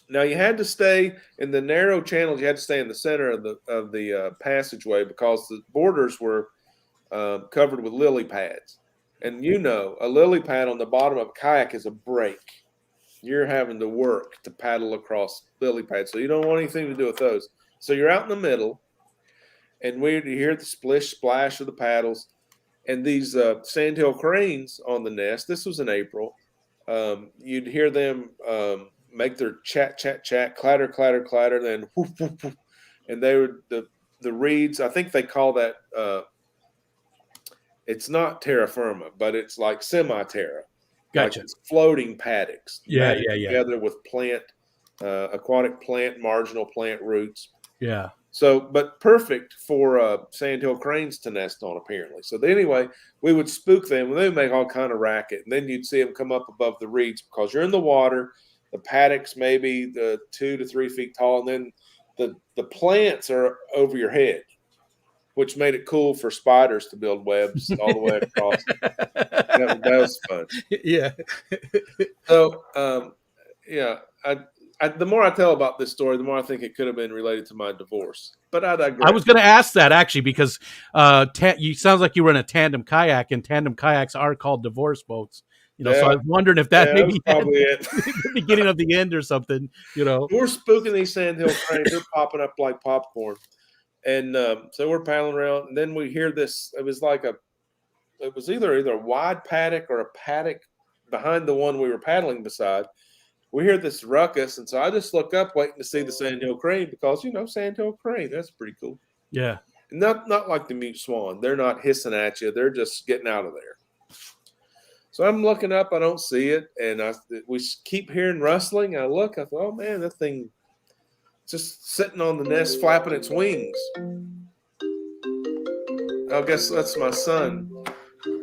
now you had to stay in the narrow channels. You had to stay in the center of the passageway because the borders were covered with lily pads. And a lily pad on the bottom of a kayak is a break. You're having to work to paddle across lily pads, so you don't want anything to do with those. So you're out in the middle, and we hear the splish splash of the paddles, and these sandhill cranes on the nest. This was in April. You'd hear them make their chat, chat, chat, clatter, clatter, clatter, then whoof, whoof, whoof. And they would the reeds. I think they call that. It's not terra firma, but it's like semi-terra. Gotcha. Like it's floating paddocks. Yeah. Together with aquatic plant, marginal plant roots. Yeah. So, but perfect for sandhill cranes to nest on, apparently. So anyway, we would spook them, and they would make all kind of racket. And then you'd see them come up above the reeds because you're in the water. The paddocks maybe 2 to 3 feet tall, and then the plants are over your head, which made it cool for spiders to build webs all the way across. That was fun. Yeah. So, yeah, the more I tell about this story, the more I think it could have been related to my divorce. But I digress. I was going to ask that actually because you sounds like you were in a tandem kayak, and tandem kayaks are called divorce boats. So I was wondering if that maybe was probably it. the beginning of the end or something. We're spooking these sandhill cranes. They're popping up like popcorn. And so we're paddling around, and then we hear this. It was either a wide paddock or a paddock behind the one we were paddling beside. We hear this ruckus, and so I just look up, waiting to see the sandhill crane because sandhill crane, that's pretty cool. Yeah, not like the mute swan. They're not hissing at you; they're just getting out of there. So I'm looking up, I don't see it, and we keep hearing rustling. I look, I thought, oh man, that thing just sitting on the nest, flapping its wings. I guess that's my son.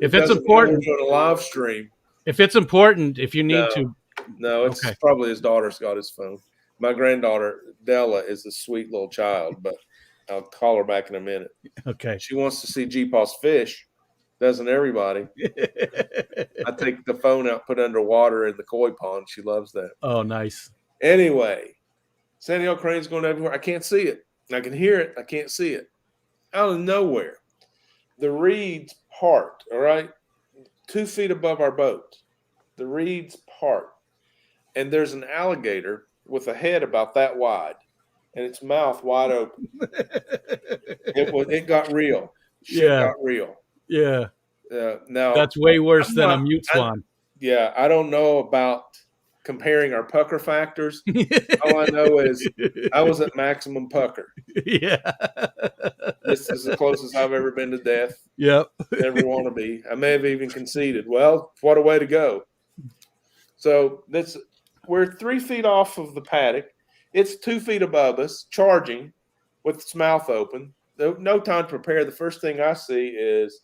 If it's important, we're doing a live stream. If it's important, if you need to. No, it's probably his daughter's got his phone. My granddaughter, Della, is a sweet little child, but I'll call her back in a minute. Okay. She wants to see G-Paw's fish. Doesn't everybody? I take the phone out, put it underwater in the koi pond. She loves that. Oh, nice. Anyway, sandhill crane's going everywhere. I can't see it. I can hear it. I can't see it. Out of nowhere, the reeds part, all right? 2 feet above our boat. The reeds part. And there's an alligator with a head about that wide and its mouth wide open. It got real. Shit got real. Yeah. Now that's way worse than a mute swan. I don't know about comparing our pucker factors. All I know is I was at maximum pucker. Yeah. This is the closest I've ever been to death. Yep. Never want to be. I may have even conceded. Well, what a way to go. So we're 3 feet off of the paddock. It's 2 feet above us, charging with its mouth open. No time to prepare. The first thing I see is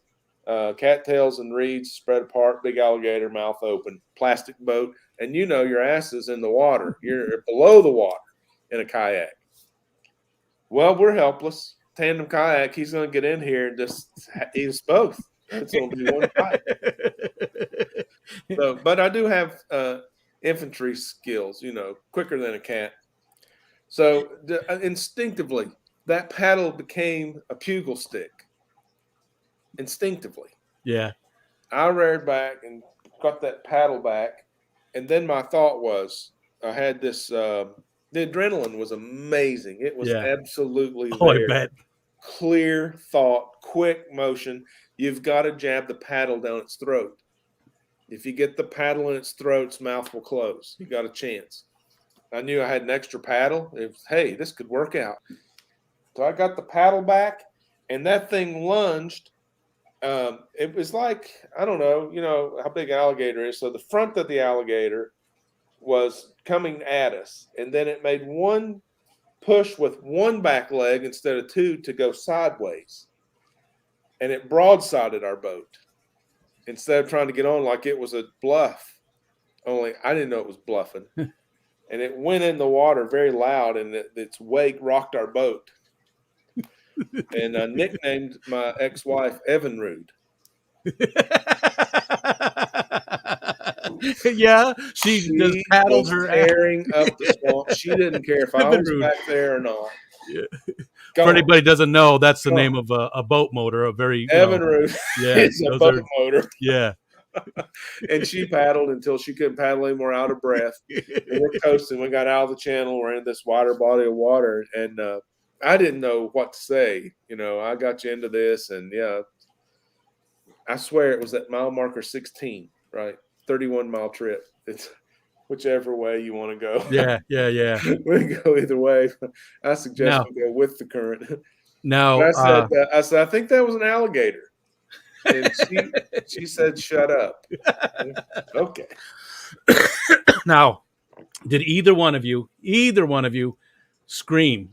cattails and reeds spread apart, big alligator, mouth open, plastic boat. And your ass is in the water. You're below the water in a kayak. Well, we're helpless. Tandem kayak, he's going to get in here and just eat us both. It's going to be one fight. But I do have infantry skills, quicker than a cat. So instinctively, that paddle became a pugil stick. Instinctively. Yeah. I reared back and got that paddle back. And then my thought was, I had this, the adrenaline was amazing. It was absolutely there. I bet. Clear thought, quick motion. You've got to jab the paddle down its throat. If you get the paddle in its throat, its mouth will close. You got a chance. I knew I had an extra paddle. Hey, this could work out. So I got the paddle back, and that thing lunged. It was like, I don't know, how big an alligator is. So the front of the alligator was coming at us, and then it made one push with one back leg instead of two to go sideways. And it broadsided our boat instead of trying to get on like it was a bluff. Only I didn't know it was bluffing. And it went in the water very loud, and its wake rocked our boat. And I nicknamed my ex-wife Evinrude. Yeah, she just paddled her tearing up the swamp. She didn't care if I was back there or not. Yeah. For anybody who doesn't know, that's the name of a boat motor. A very Evinrude. It's a boat motor. Yeah. And she paddled until she couldn't paddle anymore, out of breath. And we're coasting. We got out of the channel. We're in this wider body of water, and I didn't know what to say. I got you into this, and I swear it was at mile marker 16, right? 31-mile trip. It's whichever way you want to go. Yeah. We can go either way. I suggest we go with the current. No, I said, I think that was an alligator. And she said, "Shut up." Okay. Now, did either one of you scream?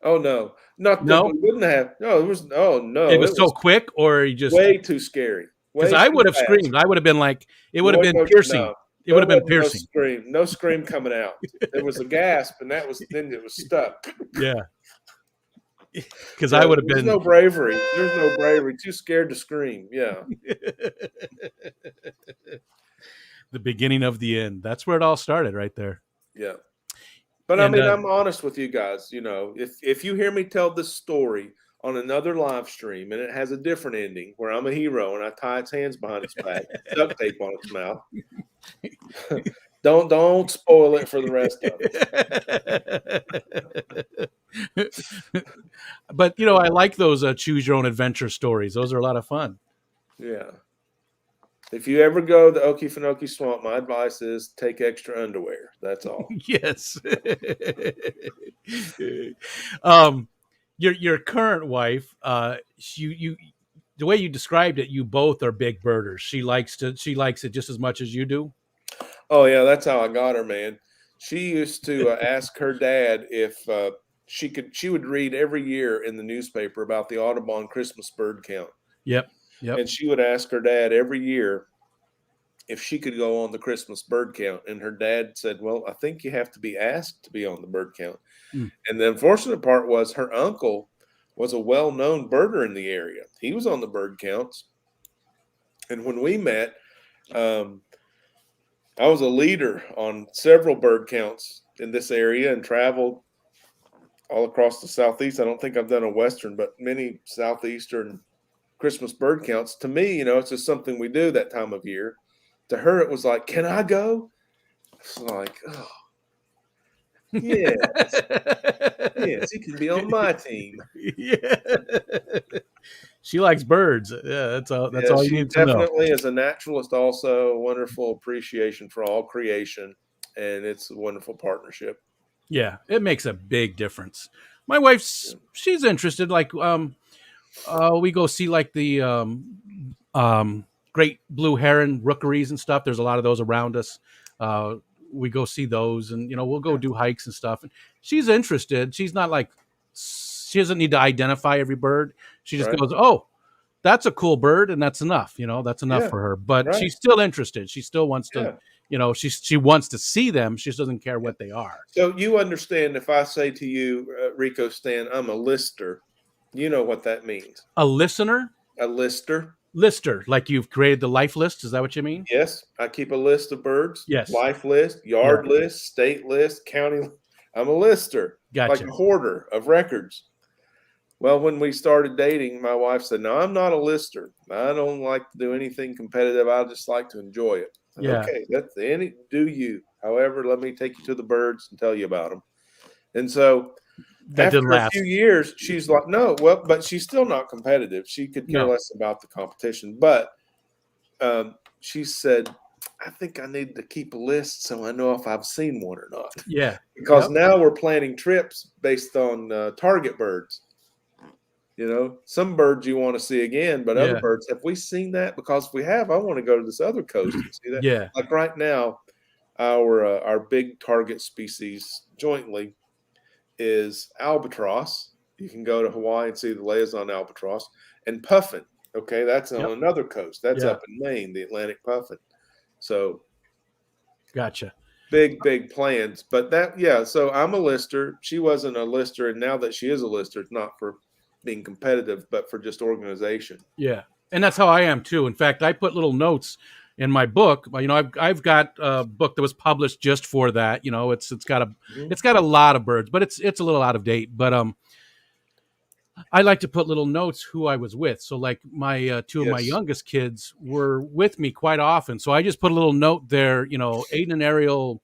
Oh no, not that we wouldn't have. No, it was no. It was so quick, or you just way too scary. Because I would have screamed. I would have been like, it would have been piercing. No. It would have been wasn't piercing. No scream coming out. There was a gasp, and then it was stuck. Yeah. Because Yeah, I would have there's been. no bravery. There's no bravery. Too scared to scream. Yeah, The beginning of the end. That's where it all started, right there. yeah. But I And mean, I'm honest with you guys. You know, if you hear me tell this story on another live stream and it has a different ending where I'm a hero and I tie its hands behind its back, duct tape on its mouth, don't spoil it for the rest of us. But I like those choose your own adventure stories. Those are a lot of fun. Yeah. If you ever go to the Okefenokee Swamp, my advice is take extra underwear. That's all. Yes. Your current wife, you the way you described it, you both are big birders. She likes it just as much as you do. Oh yeah, that's how I got her, man. She used to ask her dad if she would read every year in the newspaper about the Audubon Christmas bird count. Yep. And she would ask her dad every year if she could go on the Christmas bird count. And her dad said, well, I think you have to be asked to be on the bird count. Mm. And the unfortunate part was her uncle was a well-known birder in the area. He was on the bird counts. And when we met, I was a leader on several bird counts in this area and traveled all across the Southeast. I don't think I've done a Western, but many Southeastern Christmas bird counts. To me, it's just something we do that time of year. To her, it was like, can I go? It's like, oh, yes. Yes, he can be on my team. Yeah. She likes birds. Yeah, that's all you need to know. Definitely is a naturalist also, a wonderful appreciation for all creation, and it's a wonderful partnership. Yeah, it makes a big difference. My wife's she's interested. Like we go see like the great blue heron rookeries and stuff. There's a lot of those around us. We go see those, and we'll go do hikes and stuff. And she's interested. She's not like she doesn't need to identify every bird. She just goes, "Oh, that's a cool bird," and that's enough. That's enough for her. But she's still interested. She still wants to. She wants to see them. She just doesn't care what they are. So you understand if I say to you, Rico Stan, I'm a lister, you know what that means. A listener? A lister. Lister, like you've created the life list. Is that what you mean? Yes. I keep a list of birds. Yes. Life list, yard list, state list, county. I'm a lister. Gotcha. Like a hoarder of records. Well, when we started dating, my wife said, no, I'm not a lister. I don't like to do anything competitive. I just like to enjoy it. Yeah. Okay, that's do you. However, let me take you to the birds and tell you about them. And so after a few years, she's like, no, well, but she's still not competitive. She could care less about the competition. But she said, I think I need to keep a list so I know if I've seen one or not. Yeah. Because now we're planning trips based on target birds. Some birds you want to see again, but other birds, have we seen that? Because if we have, I want to go to this other coast and see that. Yeah. Like right now, our big target species jointly is albatross. You can go to Hawaii and see the liaison albatross, and puffin. Okay, that's on another coast. That's up in Maine, the Atlantic puffin. So, gotcha. Big plans, but so I'm a lister. She wasn't a lister, and now that she is a lister, it's not for being competitive, but for just organization. Yeah, and that's how I am too. In fact, I put little notes in my book. I've got a book that was published just for that. It's got a lot of birds, but it's a little out of date. But I like to put little notes who I was with. So like my two of my youngest kids were with me quite often. So I just put a little note there. Aiden and Ariel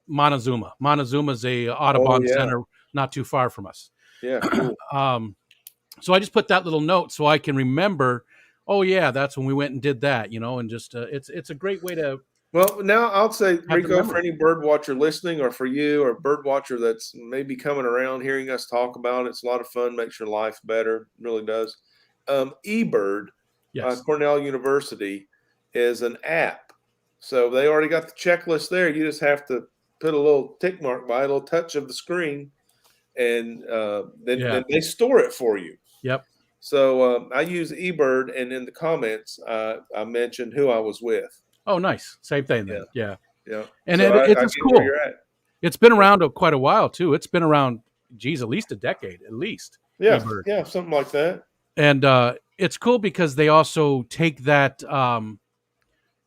Montezuma. Montezuma's a Audubon center not too far from us. Yeah. Cool. So I just put that little note so I can remember. Oh yeah, that's when we went and did that. And just it's a great way to. Well, now I'll say, Rico, for any bird watcher listening, or for you, or bird watcher that's maybe coming around, hearing us talk about it, it's a lot of fun. Makes your life better. It really does. eBird, Cornell University, is an app. So they already got the checklist there. You just have to put a little tick mark by a little touch of the screen, and then they store it for you. Yep. So I use eBird, and in the comments, I mentioned who I was with. Oh, nice. Same thing Yeah, then. Yeah. yeah. And So I it's get where cool. you're at. It's been around quite a while too. It's been around, geez, at least a decade, at least. Yeah, eBird. yeah, something like that. And it's cool because they also take that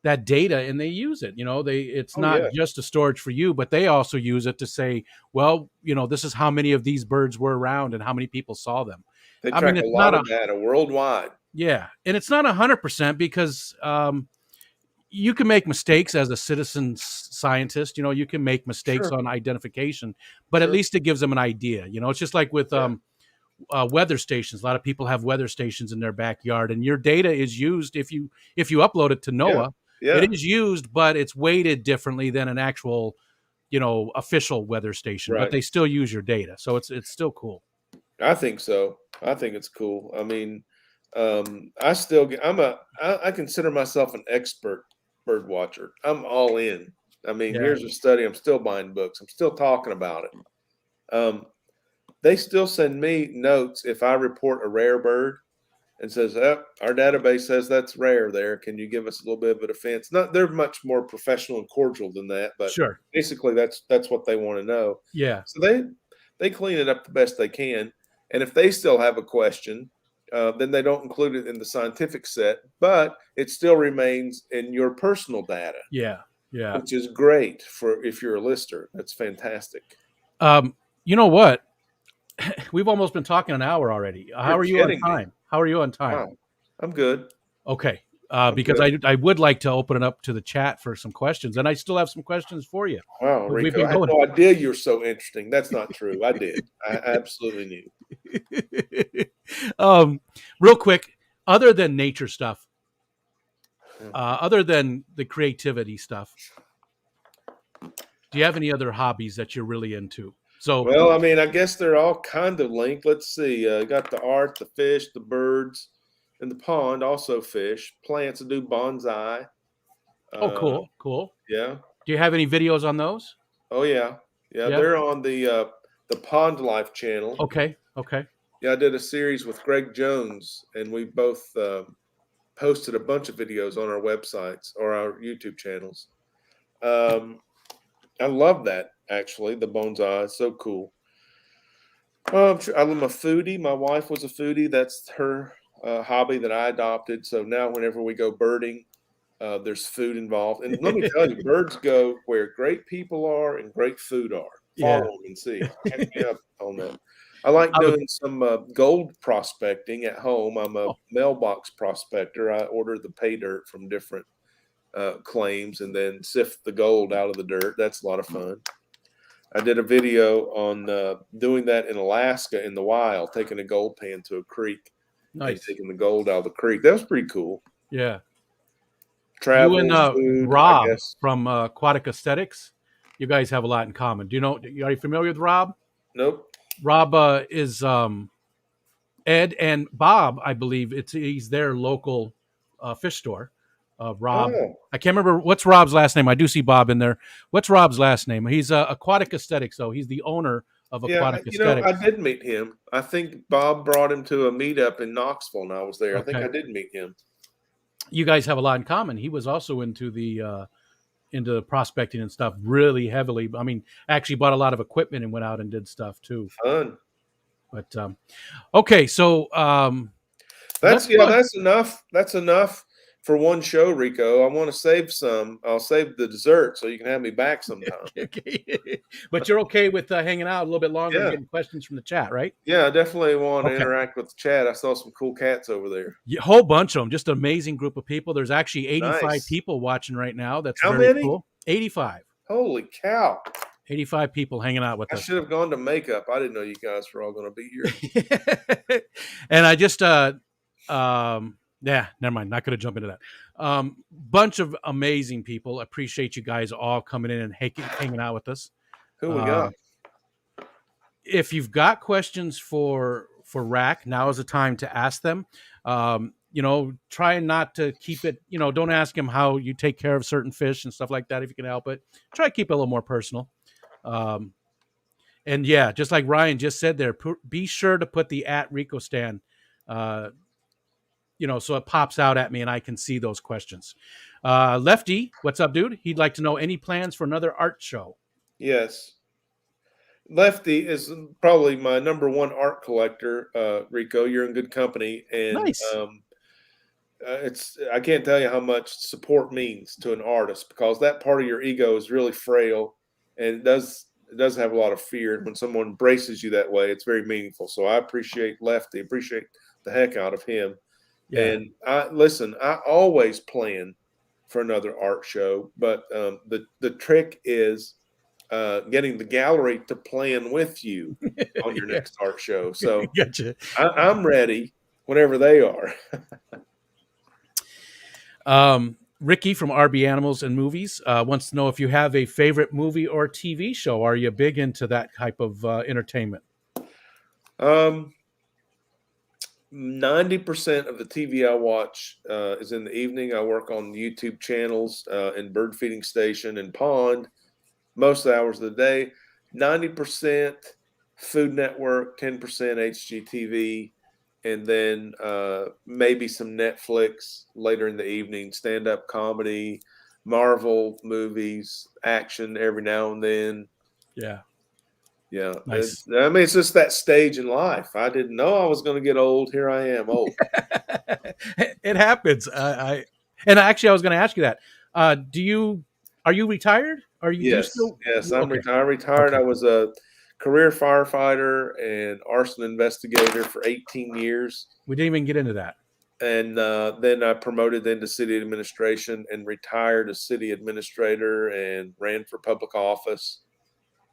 that data and they use it. It's Oh not yeah, just a storage for you, but they also use it to say, well, this is how many of these birds were around and how many people saw them. they I mean, track a it's not lot a of data worldwide. yeah, and it's not 100% because you can make mistakes as a citizen scientist. You can make mistakes Sure, on identification, but at sure. least it gives them an idea. It's just like with Yeah, weather stations. A lot of people have weather stations in their backyard, and your data is used if you upload it to yeah, NOAA. yeah. It is used, but it's weighted differently than an actual, official weather station. But Right. they still use your data, so it's still cool. I think so. I think it's cool. I mean, I still get. I consider myself an expert bird watcher. I'm all in. I mean, Yeah, here's a study. I'm still buying books. I'm still talking about it. They still send me notes if I report a rare bird and says, "Oh, our database says that's rare. There, can you give us a little bit of a defense?" Not, they're much more professional and cordial than that, but sure. basically that's what they want to know. Yeah, So they clean it up the best they can, and if they still have a question, then they don't include it in the scientific set, but it still remains in your personal data, yeah, yeah. which is great for if you're a lister. That's fantastic. You know what? We've almost been talking an hour already. How You're are you on kidding me. time? How are you on time? Wow, I'm good. Okay. I'm Because good. I would like to open it up to the chat for some questions, and I still have some questions for you. Wow, We've Rico, been I had going. no idea you're so interesting. That's not true. I did. I absolutely knew. um, Real quick, other than nature stuff, Yeah. other than the creativity stuff, do you have any other hobbies that you're really into? So, Well, I mean, I guess they're all kind of linked. Let's see. Got the art, the fish, the birds, and the pond. Also, fish, plants. I do bonsai. oh, Uh, cool, cool. yeah. Do you have any videos on those? Oh, yeah. Yeah. Yeah. They're on the Pond Life channel. Okay. Okay. Yeah, I did a series with Greg Jones, and we both posted a bunch of videos on our websites or our YouTube channels. Um, I love that actually. The bonsai is so cool. I'm a foodie. My wife was a foodie. That's her hobby that I adopted. So now, whenever we go birding, there's food involved. And let me tell you, birds go where great people are and great food are. Follow Yeah. them and see. Check me up on that. I like I was, doing some gold prospecting at home. I'm a oh, mailbox prospector. I order the pay dirt from different claims and then sift the gold out of the dirt. That's a lot of fun. I did a video on doing that in Alaska in the wild, taking a gold pan to a creek and nice. taking the gold out of the creek. That was pretty cool. Yeah. You and Travel, food, I Rob guess. from Aquatic Aesthetics, you guys have a lot in common. Do you know? Are you familiar with Rob? Nope. Rob is Ed and Bob. I believe he's their local fish store. Rob, Oh, I can't remember what's Rob's last name. I do see Bob in there. What's Rob's last name? He's Aquatic Aesthetics, though. He's the owner of yeah. Aquatic I Aesthetics. did meet him. I think Bob brought him to a meetup in Knoxville, and I was there. I think Okay, I did meet him. you guys have a lot in common. He was also into prospecting and stuff really heavily. I mean, actually bought a lot of equipment and went out and did stuff too. Fun. But okay, so let's go. That's enough. That's enough for one show, Rico. I want to save some. I'll save the dessert so you can have me back sometime. Okay. But you're okay with hanging out a little bit longer and Yeah. getting questions from the chat, right? Yeah, I definitely want to Okay. interact with the chat. I saw some cool cats over there. Yeah, whole bunch of them. Just an amazing group of people. There's actually 85 Nice. people watching right now. That's How very many? cool. 85. Holy cow. 85 people hanging out with I us. should have gone to makeup. I didn't know you guys were all going to be here. And I just yeah, never mind. Not going to jump into that. Bunch of amazing people. Appreciate you guys all coming in and hanging out with us. Who we got? If you've got questions for Rack, now is the time to ask them. Try not to keep it, don't ask him how you take care of certain fish and stuff like that if you can help it. Try to keep it a little more personal. And yeah, just like Ryan just said there, be sure to put the @RicoStan so it pops out at me and I can see those questions. Lefty, what's up, dude? He'd like to know any plans for another art show. Yes. Lefty is probably my number one art collector. Rico, you're in good company, and Nice. it's I can't tell you how much support means to an artist, because that part of your ego is really frail, and it does have a lot of fear. And when someone embraces you that way, it's very meaningful. So I appreciate Lefty, appreciate the heck out of him. Yeah. And I always plan for another art show, but the trick is getting the gallery to plan with you on your Yeah. next art show. So Gotcha. I'm ready whenever they are. Ricky from RB Animals and Movies wants to know if you have a favorite movie or TV show. Are you big into that type of entertainment? 90% of the TV I watch is in the evening. I work on YouTube channels and bird feeding station and pond most of the hours of the day. 90% Food Network, 10% HGTV, and then maybe some Netflix later in the evening, stand-up comedy, Marvel movies, action every now and then. Yeah. Yeah. Nice. It's just that stage in life. I didn't know I was going to get old. Here I am, old. It happens. And actually, I was going to ask you that. Are you retired? Are you? Do you Yes. still? Yes, I'm Okay. retired. I retired. Okay. I was a career firefighter and arson investigator for 18 years. We didn't even get into that. And then I promoted into city administration and retired as city administrator and ran for public office.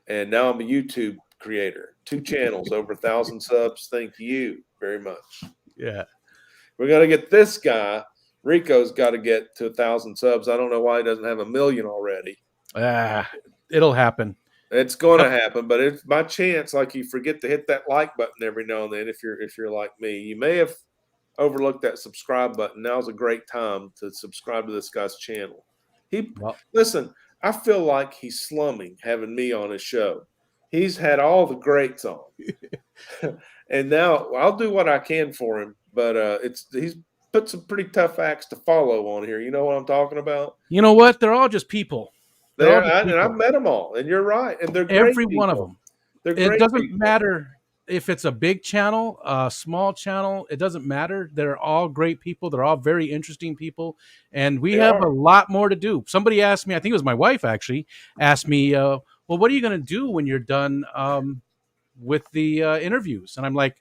And now I'm a YouTube creator, 2 channels, over 1,000 subs. Thank you very much. Yeah. We're going to get this guy. Rico's got to get to 1,000 subs. I don't know why he doesn't have 1 million already. It'll happen. It's going to happen, but it's by chance. Like, you forget to hit that like button every now and then. If you're like me, you may have overlooked that subscribe button. Now's a great time to subscribe to this guy's channel. Listen, I feel like he's slumming having me on his show. He's had all the greats on, and now I'll do what I can for him. But he's put some pretty tough acts to follow on here. You know what I'm talking about? You know what? They're all just people. And I've met them all, and you're right. And they're great Every people. one of them. They're great It doesn't people. matter if it's a big channel, a small channel. It doesn't matter. They're all great people. They're all very interesting people, and we have a lot more to do. Somebody asked me, I think it was my wife actually, asked me, well, what are you going to do when you're done with the interviews? And I'm like,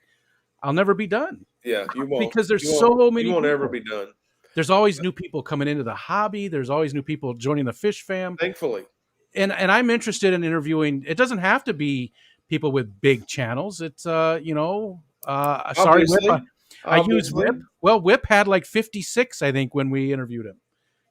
I'll never be done. Yeah, you won't. Because there's so many You won't people. ever be done. There's always new people coming into the hobby. There's always new people joining the fish fam. Thankfully. And I'm interested in interviewing. It doesn't have to be people with big channels. It's sorry, Whip. I use Whip. Well, Whip had like 56, I think, when we interviewed him.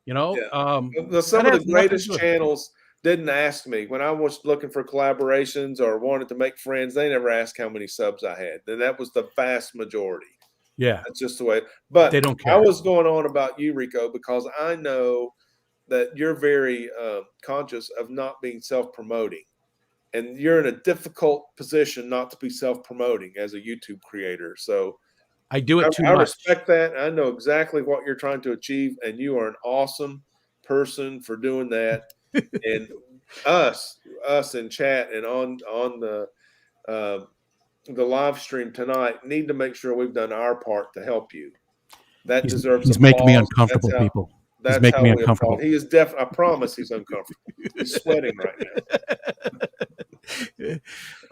Some of the greatest channels didn't ask me when I was looking for collaborations or wanted to make friends. They never asked how many subs I had, and that was the vast majority. Yeah, that's just the way. But they don't care. I was going on about you, Rico, because I know that you're very conscious of not being self-promoting, and you're in a difficult position not to be self-promoting as a YouTube creator. So I do it too much. I respect that. I know exactly what you're trying to achieve, and you are an awesome person for doing that. And us in chat and on the live stream tonight need to make sure we've done our part to help you. That deserves. He's making me uncomfortable, people. He's making me uncomfortable. He is I promise he's uncomfortable. He's sweating right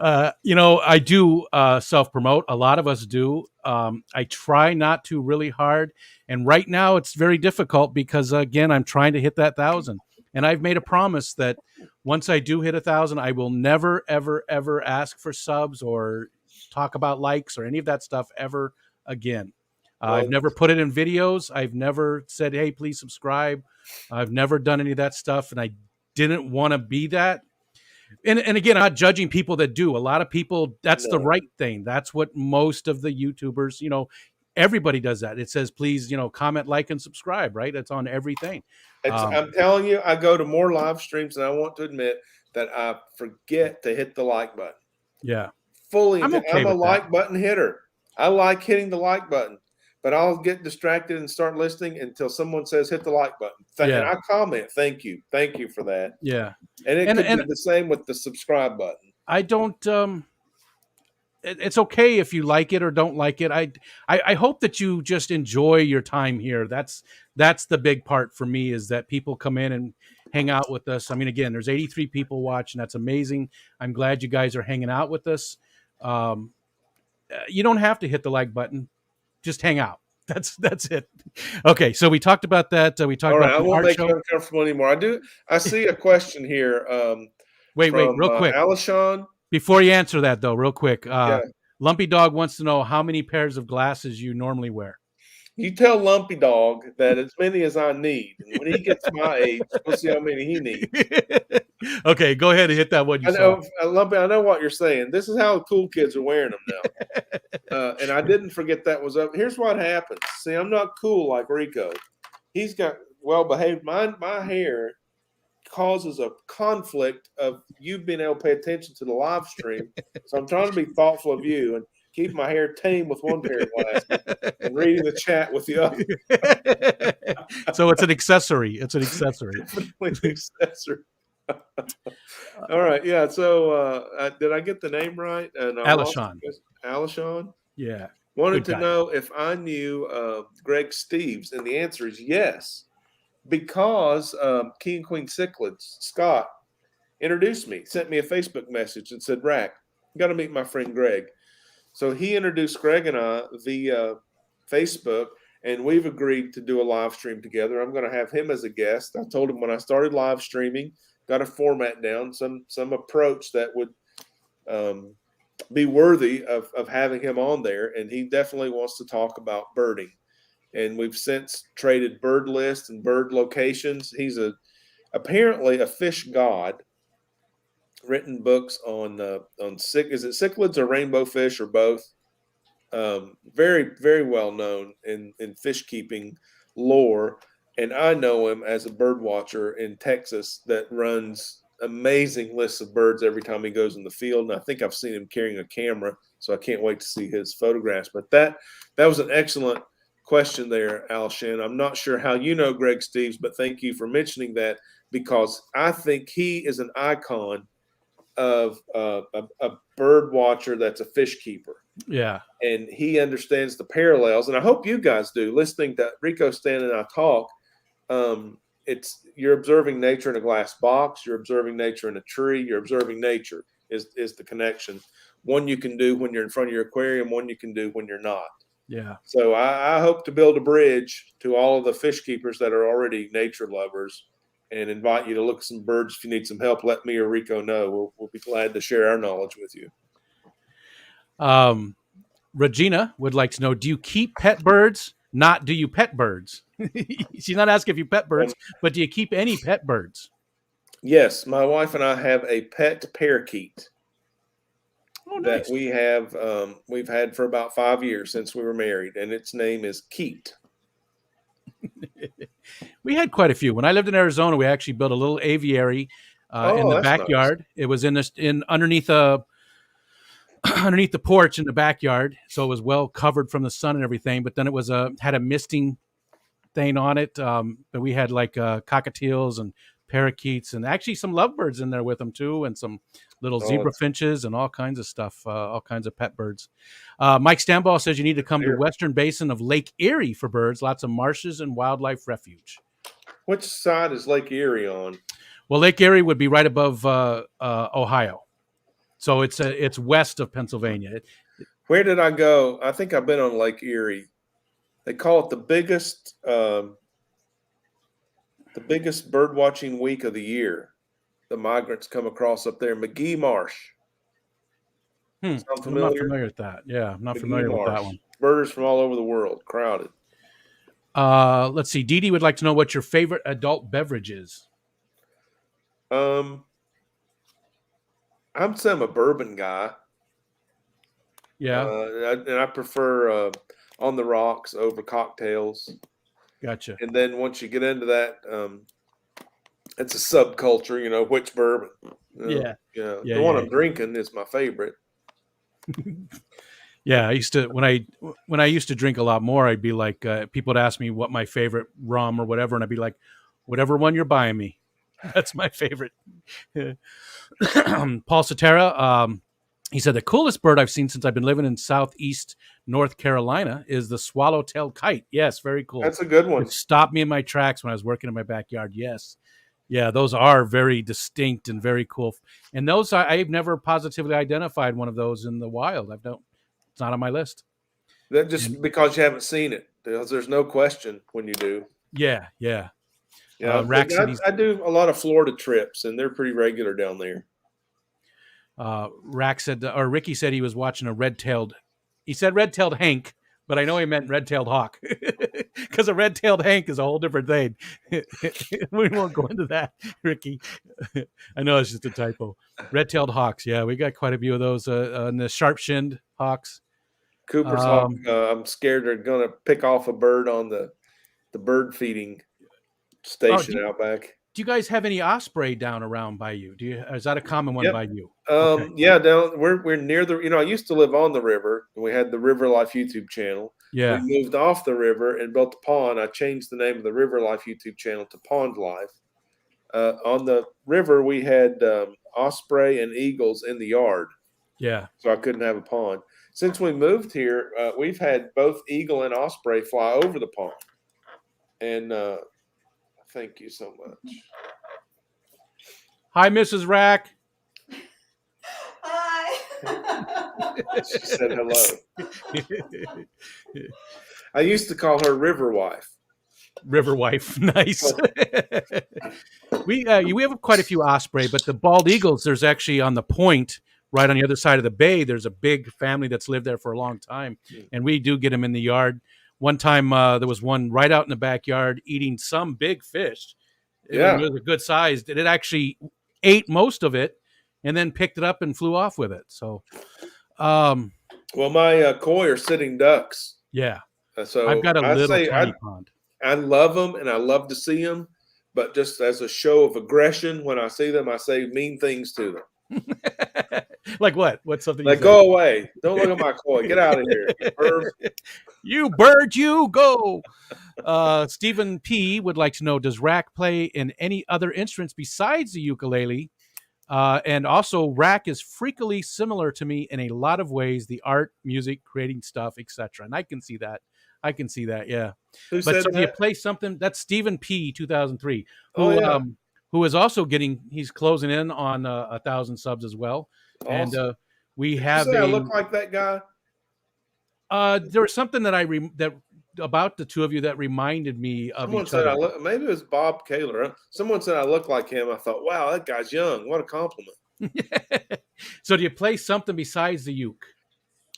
now. I do self-promote. A lot of us do. I try not to really hard. And right now it's very difficult because, again, I'm trying to hit that 1,000. And I've made a promise that once I do hit 1,000, I will never, ever, ever ask for subs or talk about likes or any of that stuff ever again. I've never put it in videos. I've never said, hey, please subscribe. I've never done any of that stuff. And I didn't want to be that. And again, I'm not judging people that do. A lot of people, that's the right thing. That's what most of the YouTubers, everybody does that. It says, please, comment, like, and subscribe, right? It's on everything. I'm telling you, I go to more live streams than I want to admit that I forget to hit the like button. Yeah. I'm a like button hitter. I like hitting the like button. but I'll get distracted and start listening until someone says hit the like button. And Yeah. I comment, thank you for that. Yeah. And it And could be the same with the subscribe button. I don't. It's okay if you like it or don't like it. I hope that you just enjoy your time here. That's the big part for me, is that people come in and hang out with us. I mean, again, there's 83 people watching. That's amazing. I'm glad you guys are hanging out with us. You don't have to hit the like button. Just hang out. That's it. Okay, so we talked about that. We talked All right, about I the won't art make show. you uncomfortable anymore. I see a question here Wait, from real quick. Alishon. Before you answer that, though, real quick. Yeah. Lumpy Dog wants to know how many pairs of glasses you normally wear. You tell Lumpy Dog that as many as I need, and when he gets my age, we'll see how many he needs. Okay, go ahead and hit that one you I know, saw. Lumpy. I know what you're saying. This is how cool kids are wearing them now. And I didn't forget that was up. Here's what happens. See, I'm not cool like Rico. He's got well behaved. My hair causes a conflict of you being able to pay attention to the live stream. So I'm trying to be thoughtful of you and keep my hair tame with one pair of glasses and reading the chat with the other. So it's an accessory. It's an accessory. Definitely an accessory. All right, yeah. So did I get the name right? Alishon. Alishon. Yeah. Wanted Good to guy. know if I knew Greg Steves, and the answer is yes, because King and Queen Cichlids, Scott, introduced me, sent me a Facebook message and said, Rack, you got to meet my friend Greg. So he introduced Greg and I via Facebook, and we've agreed to do a live stream together. I'm going to have him as a guest. I told him when I started live streaming, got a format down, some approach that would be worthy of having him on there, and he definitely wants to talk about birding. And we've since traded bird lists and bird locations. He's apparently a fish god, written books on is it cichlids or rainbow fish or both. Very, very well known in fish keeping lore. And I know him as a bird watcher in Texas that runs amazing lists of birds every time he goes in the field. And I think I've seen him carrying a camera, so I can't wait to see his photographs. But that was an excellent question there, Al Shin. I'm not sure how you know Greg Steves, but thank you for mentioning that, because I think he is an icon of a bird watcher that's a fish keeper. Yeah. And he understands the parallels. And I hope you guys do. Listening to Rico, Stan, and I talk, you're observing nature in a glass box. You're observing nature in a tree. You're observing nature is the connection. One you can do when you're in front of your aquarium, one you can do when you're not. Yeah. So I hope to build a bridge to all of the fish keepers that are already nature lovers, and invite you to look at some birds. If you need some help, let me or Rico know. We'll be glad to share our knowledge with you. Regina would like to know, do you keep pet birds? Not do you pet birds? She's not asking if you pet birds, but do you keep any pet birds? Yes, my wife and I have a pet parakeet. Oh, nice. That we've had for about 5 years since we were married, and its name is Keat. We had quite a few. When I lived in Arizona, we actually built a little aviary in the backyard. Nice. It was underneath the porch in the backyard, so it was well covered from the sun and everything. But then it was had a misting thing on it. But we had like cockatiels and parakeets, and actually some lovebirds in there with them too, and some little zebra finches and all kinds of stuff, all kinds of pet birds. Mike Stamball says you need to come to Western Basin of Lake Erie for birds. Lots of marshes and wildlife refuge. Which side is Lake Erie on? Well, Lake Erie would be right above Ohio. So it's west of Pennsylvania. Where did I go? I think I've been on Lake Erie. They call it the biggest bird watching week of the year. The migrants come across up there, McGee Marsh. I'm not familiar with that. Yeah, I'm not McGee familiar Marsh. with that one. Birders from all over the world, crowded. Let's see. Dee Dee would like to know what your favorite adult beverage is. I'm a bourbon guy. Yeah. And I prefer on the rocks over cocktails. Gotcha. And then once you get into that, it's a subculture, which bourbon. The one I'm drinking is my favorite. Yeah, I used to when I used to drink a lot more, I'd be like, people would ask me what my favorite rum or whatever, and I'd be like, whatever one you're buying me, that's my favorite. Paul Cetera, he said the coolest bird I've seen since I've been living in Southeast North Carolina is the swallowtail kite. Yes, very cool. That's a good It one. stopped me in my tracks when I was working in my backyard. Yes, yeah, those are very distinct and very cool. And those I've never positively identified one of those in the wild. I've don't. It's not on my list. That just And because you haven't seen it, because there's no question when you do. yeah, yeah. Yeah, Rack said he's I do a lot of Florida trips, and they're pretty regular down there. Rack said, or Ricky said he was watching a red-tailed. He said red-tailed Hank, but I know he meant red-tailed hawk because a red-tailed Hank is a whole different thing. We won't go into that, Ricky. I know it's just a typo. Red-tailed hawks. Yeah, we got quite a few of those. And the sharp-shinned hawks. Cooper's hawk. I'm scared they're going to pick off a bird on the bird feeding station out back. Do you guys have any osprey down around by you? Is that a common one Yep. by you? Okay. Yeah, down we're near the. I used to live on the river, and we had the River Life YouTube channel. Yeah. We moved off the river and built a pond. I changed the name of the River Life YouTube channel to Pond Life. On the river, we had osprey and eagles in the yard. Yeah. So I couldn't have a pond. Since we moved here, we've had both eagle and osprey fly over the pond. And thank you so much. Hi, Mrs. Rack. Hi. She said hello. I used to call her River Wife. River wife, nice. we have quite a few osprey, but the bald eagles, there's actually on the point right on the other side of the bay. There's a big family that's lived there for a long time, and we do get them in the yard. One time there was one right out in the backyard eating some big fish. It was a good size. It actually ate most of it, and then picked it up and flew off with it. So, well, my koi are sitting ducks. Yeah. So I've got a little tiny pond. I love them and I love to see them, but just as a show of aggression, when I see them, I say mean things to them. Like what? What's something? Like, go away! Don't look at my koi. Get out of here, you bird. You bird, you go. Stephen P. would like to know: does Rack play in any other instruments besides the ukulele? And also, Rack is freakily similar to me in a lot of ways: the art, music, creating stuff, etc. And I can see that. Yeah. Who said so that? do you play something? That's Stephen P. 2003, who is also he's closing in on 1,000 subs as well. Awesome. And we have. I look like that guy. There was something that about the two of you that reminded me of Someone each said other. Maybe it was Bob Kaler. Someone said I look like him. I thought, wow, that guy's young. What a compliment. So do you play something besides the uke?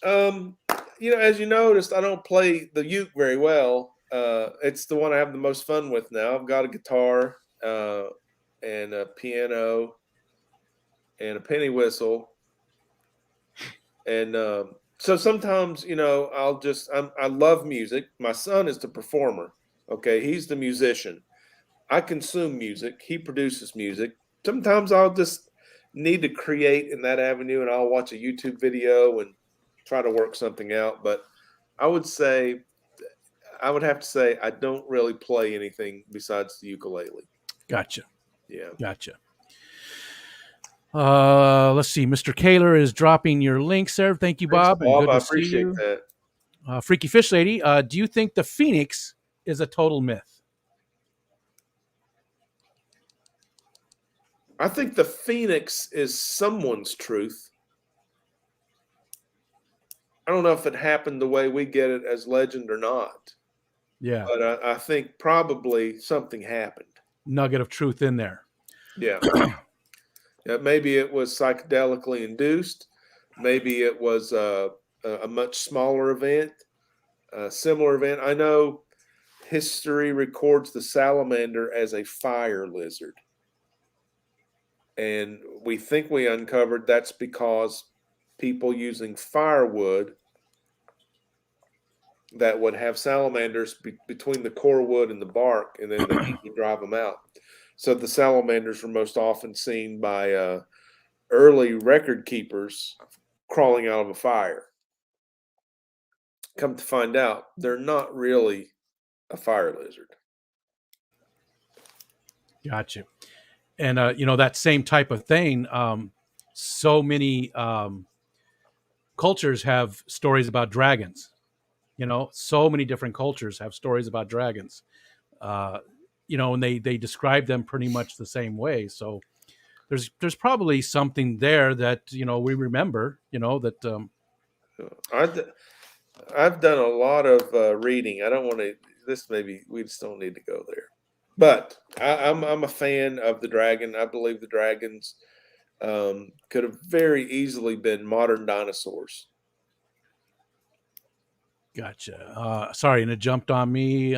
As you noticed, I don't play the uke very well. It's the one I have the most fun with now. I've got a guitar and a piano and a penny whistle. And so sometimes, I love music. My son is the performer. Okay, he's the musician. I consume music. He produces music. Sometimes I'll just need to create in that avenue, and I'll watch a YouTube video and try to work something out. But I would have to say I don't really play anything besides the ukulele. Gotcha. Yeah. Gotcha. Let's see. Mr. Kaler is dropping your links there. Thank you, Bob. Thanks, Bob. And good I to appreciate see you. that. Freaky Fish Lady, do you think the Phoenix is a total myth? I think the Phoenix is someone's truth. I don't know if it happened the way we get it as legend or not. Yeah. But I think probably something happened. Nugget of truth in there. Yeah. Maybe it was psychedelically induced. Maybe it was a much smaller event, a similar event. I know history records the salamander as a fire lizard. And we think we uncovered that's because people using firewood that would have salamanders between the core wood and the bark, and then the heat would drive them out. So the salamanders were most often seen by early record keepers crawling out of a fire. come to find out, they're not really a fire lizard. Gotcha. And that same type of thing. So many cultures have stories about dragons. So many different cultures have stories about dragons. Uh, and they describe them pretty much the same way. So there's probably something there that we remember. That I've done a lot of reading. I don't want to. This maybe we just don't need to go there. But I'm a fan of the dragon. I believe the dragons could have very easily been modern dinosaurs. Gotcha. Sorry, and it jumped on me.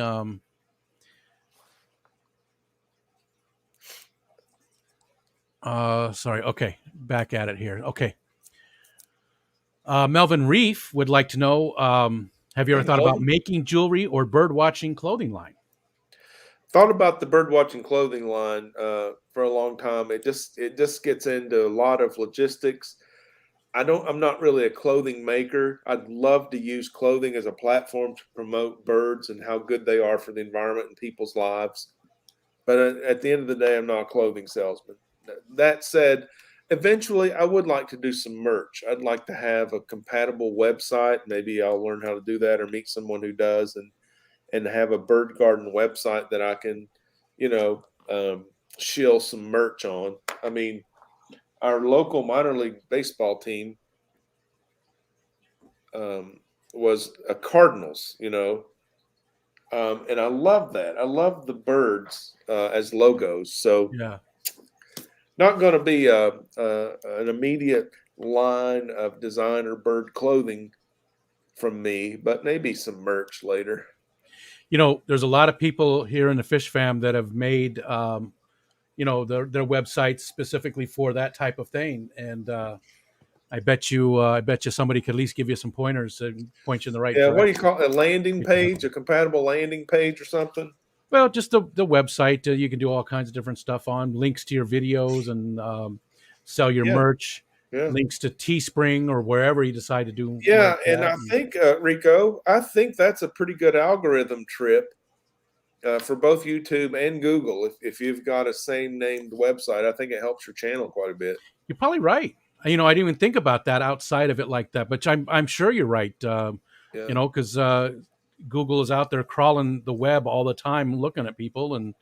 Sorry. Okay, back at it here. Okay. Melvin Reef would like to know: have you ever thought about Clothing? making jewelry or bird watching clothing line? Thought about the bird watching clothing line for a long time. It just gets into a lot of logistics. I'm not really a clothing maker. I'd love to use clothing as a platform to promote birds and how good they are for the environment and people's lives. But at the end of the day, I'm not a clothing salesman. That said, eventually I would like to do some merch. I'd like to have a compatible website. Maybe I'll learn how to do that or meet someone who does and have a bird garden website that I can, you know, shill some merch on. I mean, our local minor league baseball team was a Cardinals, and I love that. I love the birds as logos. So Yeah. not going to be an immediate line of designer bird clothing from me, but maybe some merch later. There's a lot of people here in the Fish Fam that have made, their websites specifically for that type of thing, and I bet you somebody could at least give you some pointers and point you in the right Yeah, what do you direction. call it? A landing page, a compatible landing page or something? Well, just the website. You can do all kinds of different stuff on links to your videos and sell your Yeah, merch. yeah. Links to Teespring or wherever you decide to do Yeah, merch and at. I think, Rico, I think that's a pretty good algorithm trip for both YouTube and Google. If you've got a same named website, I think it helps your channel quite a bit. You're probably right. I didn't even think about that outside of it like that, but I'm sure you're right. Yeah. Because Google is out there crawling the web all the time, looking at people, and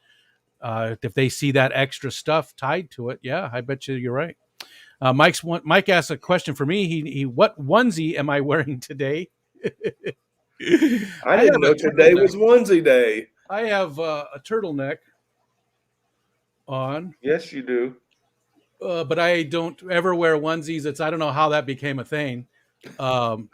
if they see that extra stuff tied to it, yeah, I bet you're right. Mike asked a question for me. He what onesie am I wearing today? I I didn't have a know today turtleneck. was onesie day. I have a turtleneck on, Yes, you do. but I don't ever wear onesies. I don't know how that became a thing. Um,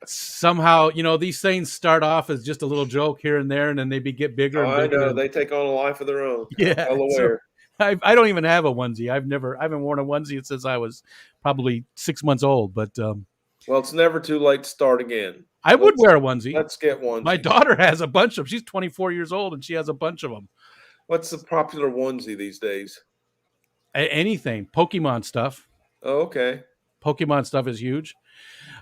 Somehow, these things start off as just a little joke here and there, and then they get bigger Oh, and I bigger. know. And They take on a life of their own. I'm yeah, well so aware. I don't even have a onesie. I haven't worn a onesie since I was probably 6 months old. But Well, it's never too late to start again. I would Let's wear a onesie. let's get My onesies. daughter has a bunch of. She's 24 years old and she has a bunch of them. What's the popular onesie these days? Anything Pokemon stuff. Oh, okay. Pokemon stuff is huge.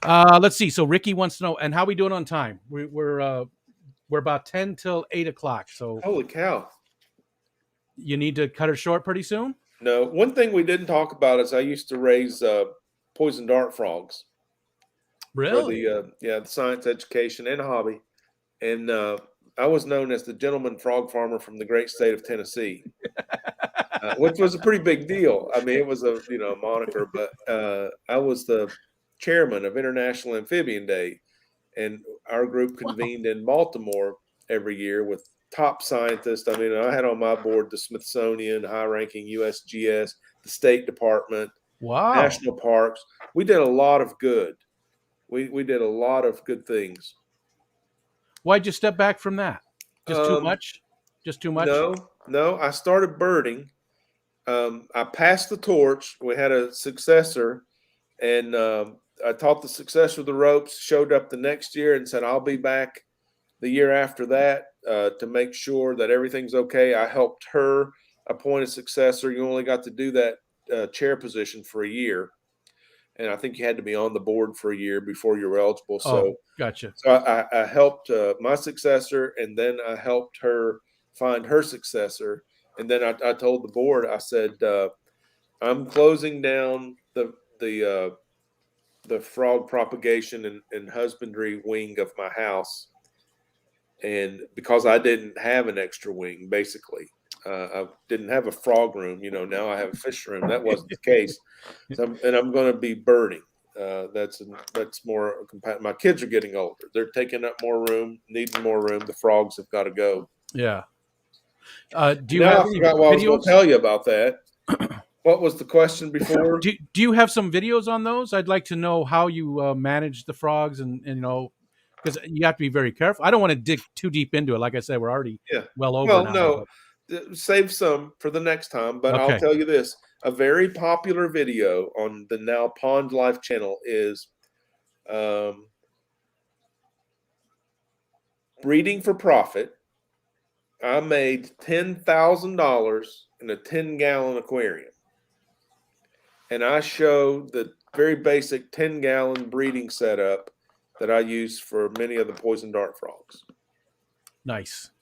Let's see. So Ricky wants to know, and how we doing on time? We're about 10 till 8 o'clock. So Holy cow. you need to cut her short pretty soon. No, one thing we didn't talk about is I used to raise poison dart frogs for Really? the science education and hobby, and I was known as the gentleman frog farmer from the great state of Tennessee, which was a pretty big deal. I mean, it was a moniker, but I was the chairman of International Amphibian Day, and our group Wow. convened in Baltimore every year with top scientists. I mean, I had on my board the Smithsonian, high-ranking USGS, the State Department, Wow. national parks. We did a lot of good. We did a lot of good things. Why'd you step back from that? Just too Um, much? Just too much? no, I started birding. I passed the torch. We had a successor, and I taught the successor the ropes. Showed up the next year and said, "I'll be back the year after that to make sure that everything's okay." I helped her appoint a successor. You only got to do that chair position for a year, and I think you had to be on the board for a year before you were eligible. Oh, So, gotcha. I helped my successor, and then I helped her find her successor. And then I told the board, I said, I'm closing down the frog propagation and husbandry wing of my house, and because I didn't have an extra wing, basically, I didn't have a frog room. Now I have a fish room. That wasn't the case. And I'm going to be birding. That's more compact. My kids are getting older. They're taking up more room, needing more room. The frogs have got to go. Yeah. Do you Now have I any forgot what I was going videos? to tell you about that. What was the question before? Do you have some videos on those? I'd like to know how you manage the frogs, and because you have to be very careful. I don't want to dig too deep into it. Like I said, we're already Yeah. well over an Well, hour. no, But save some for the next time. But I'll okay. tell you this: a very popular video on the now Pond Life channel is breeding for profit. I made $10,000 in a 10-gallon aquarium, and I show the very basic 10-gallon breeding setup that I use for many of the poison dart frogs. Nice.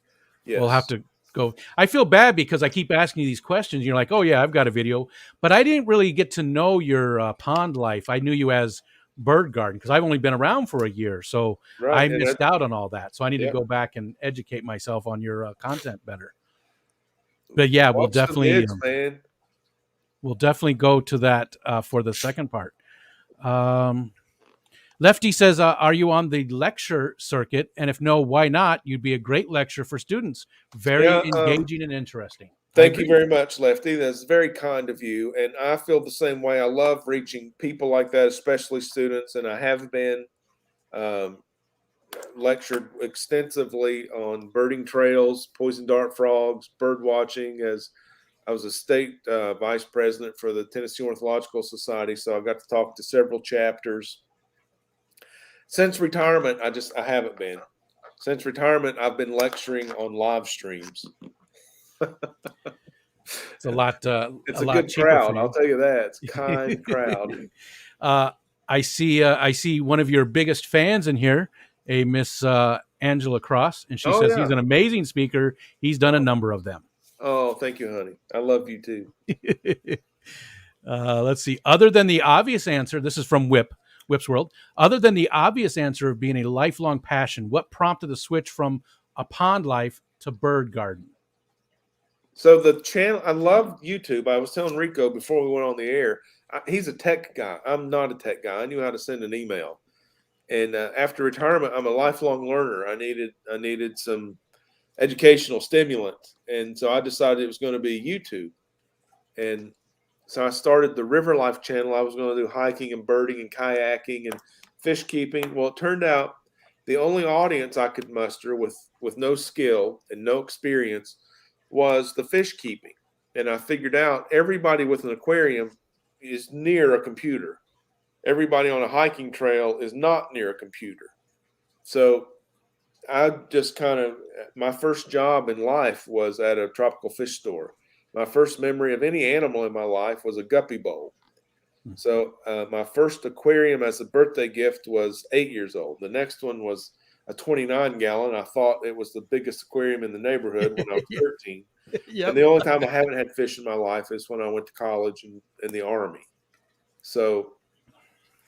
Yes. We'll have to go. I feel bad because I keep asking you these questions. You're like, oh yeah, I've got a video, but I didn't really get to know your pond life. I knew you as Bird Garden because I've only been around for a year, so Right, I and missed out on all that. So I need to yep. go back and educate myself on your content better. But yeah, Watch the vids, man. we'll definitely go to that for the second part. Lefty says, are you on the lecture circuit? And if no, why not? You'd be a great lecturer for students. Very Yeah. engaging and interesting. I Thank you agree. very much, Lefty. That's very kind of you. And I feel the same way. I love reaching people like that, especially students. And I have been um, lectured extensively on birding trails, poison dart frogs, bird watching, as I was a state vice president for the Tennessee Ornithological Society. So I got to talk to several chapters. Since retirement, I haven't been. Since retirement, I've been lecturing on live streams. It's a lot, It's a a lot good cheaper for crowd, I'll you. tell you that. It's a kind crowd. I see one of your biggest fans in here, a Miss Angela Cross, and she Oh says yeah. he's an amazing speaker. He's done a number of them. Oh, thank you, honey. I love you too. Let's see. Other than the obvious answer, this is from Whip's World. Other than the obvious answer of being a lifelong passion, what prompted the switch from a pond life to bird garden? So the channel, I love YouTube. I was telling Rico before we went on the air, he's a tech guy. I'm not a tech guy. I knew how to send an email. And after retirement, I'm a lifelong learner. I needed some educational stimulant, and so I decided it was going to be YouTube. And so I started the River Life channel. I was going to do hiking and birding and kayaking and fish keeping. Well, it turned out the only audience I could muster with no skill and no experience was the fish keeping. And I figured out everybody with an aquarium is near a computer. Everybody on a hiking trail is not near a computer. So I just my first job in life was at a tropical fish store. My first memory of any animal in my life was a guppy bowl. So my first aquarium as a birthday gift was 8 years old. The next one was a 29-gallon. I thought it was the biggest aquarium in the neighborhood when I was 13. Yep. And the only time I haven't had fish in my life is when I went to college and in the Army. So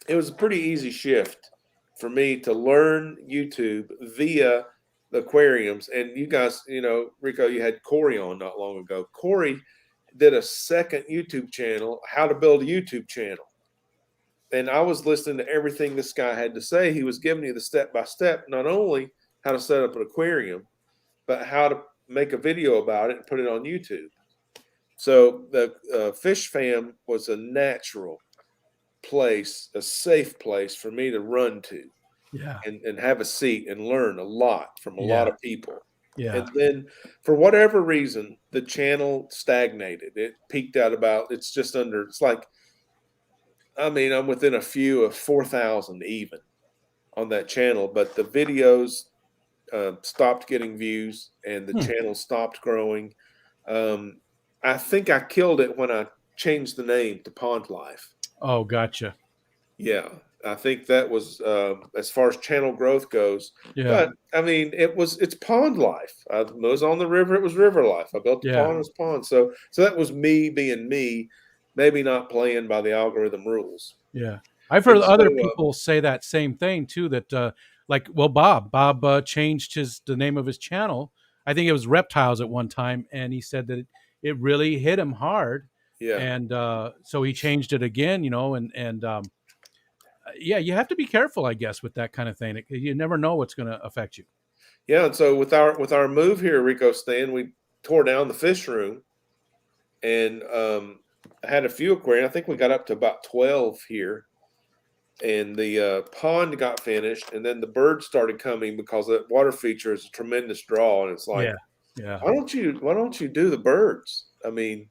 it was a pretty easy shift for me to learn YouTube via the aquariums. And you guys, Rico, you had Corey on not long ago. Corey did a second YouTube channel, how to build a YouTube channel. And I was listening to everything this guy had to say. He was giving you the step-by-step, not only how to set up an aquarium, but how to make a video about it and put it on YouTube. So the Fish Fam was a natural place, a safe place for me to run to. Yeah. And have a seat and learn a lot from a lot of people. Yeah. And then for whatever reason, the channel stagnated. It peaked out it's just under, I'm within a few of 4,000 even on that channel, but the videos stopped getting views and the channel stopped growing. I think I killed it when I changed the name to Pond Life. Oh, gotcha. Yeah, I think that was as far as channel growth goes. Yeah. But I mean, it's pond life. I was on the river; it was river life. I built the Yeah. pond; it was pond. So that was me being me, maybe not playing by the algorithm rules. Yeah. I've heard And so, other people say that same thing too, that like, well, Bob changed the name of his channel. I think it was Reptiles at one time, and he said that it really hit him hard, yeah, and so he changed it again, and yeah, you have to be careful, I guess, with that kind of thing. You never know what's going to affect you. yeah. And so with our move here, Rico Stan, we tore down the fish room and had a few aquariums. I think we got up to about 12 here, and the pond got finished, and then the birds started coming because that water feature is a tremendous draw, and it's like, Yeah. Yeah. why don't you do the birds? I mean,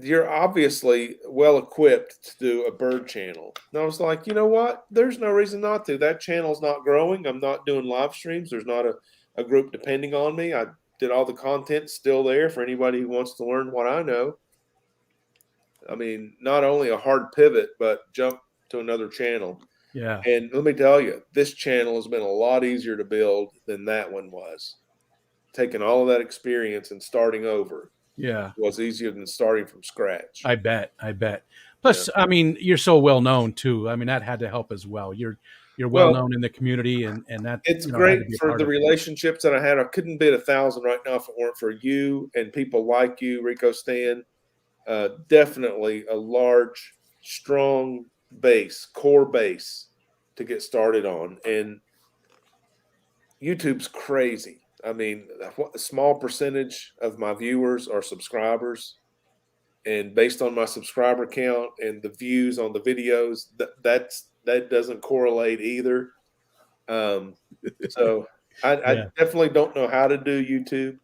you're obviously well equipped to do a bird channel. And I was like, you know what? There's no reason not to. That channel's not growing. I'm not doing live streams. There's not a group depending on me. I did all the content still there for anybody who wants to learn what I know. I mean, not only a hard pivot, but jump to another channel. Yeah. And let me tell you, this channel has been a lot easier to build than that one was. Taking all of that experience and starting over Yeah. was easier than starting from scratch. I bet. I bet. Yeah. Plus, I mean, you're so well known too. I mean, that had to help as well. You're well Well, known in the community, and that it's had great to be a for part the of it. relationships that I had. I couldn't bid 1,000 right now if it weren't for you and people like you, Rico Stan. Definitely a large, strong base, core base to get started on. And YouTube's crazy. I mean, what a small percentage of my viewers are subscribers, and based on my subscriber count and the views on the videos, that doesn't correlate either. So I Yeah. definitely don't know how to do YouTube.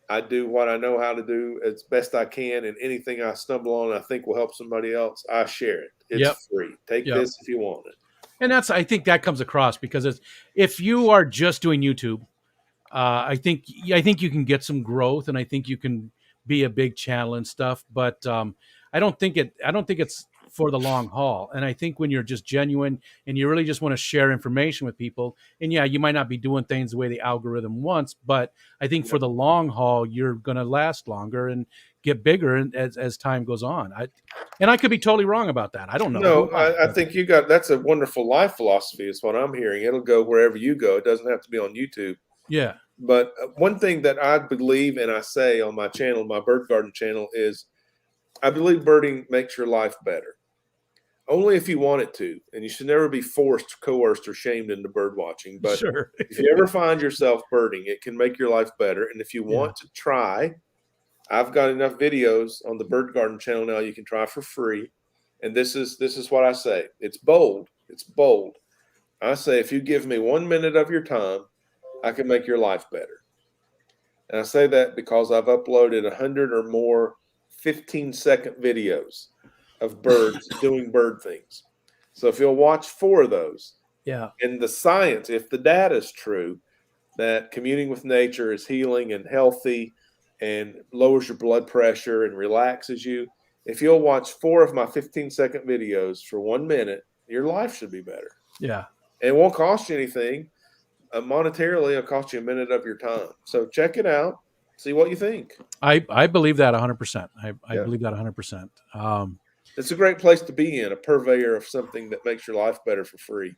I do what I know how to do as best I can, and anything I stumble on I think will help somebody else, I share it. Yep. It's free. Take Yep. this if you want it. And I think that comes across because if you are just doing YouTube, I think you can get some growth, and I think you can be a big channel and stuff. But I don't think it's for the long haul. And I think when you're just genuine and you really just want to share information with people, and yeah, you might not be doing things the way the algorithm wants, but I think for Yep. the long haul, you're going to last longer and get bigger as time goes on. And I could be totally wrong about that. I don't know. Who No, am I? I think that's a wonderful life philosophy, is what I'm hearing. It'll go wherever you go. It doesn't have to be on YouTube. Yeah. But one thing that I believe and I say on my channel, my bird garden channel, is I believe birding makes your life better. Only if you want it to. And you should never be forced, coerced, or shamed into bird watching. But Sure. if you ever find yourself birding, it can make your life better. And if you Yeah. want to try, I've got enough videos on the bird garden channel now you can try for free. And this is what I say. It's bold. It's bold. I say if you give me 1 minute of your time, I can make your life better. And I say that because I've uploaded 100 or more 15-second videos of birds doing bird things. So if you'll watch 4 of those, Yeah. and the science, if the data is true, that communing with nature is healing and healthy and lowers your blood pressure and relaxes you, if you'll watch 4 of my 15-second videos for 1 minute, your life should be better. Yeah. And it won't cost you anything. Monetarily, it'll cost you a minute of your time. So check it out. See what you think. I believe that 100%. I Yeah. believe that 100%. It's a great place to be in, a purveyor of something that makes your life better for free.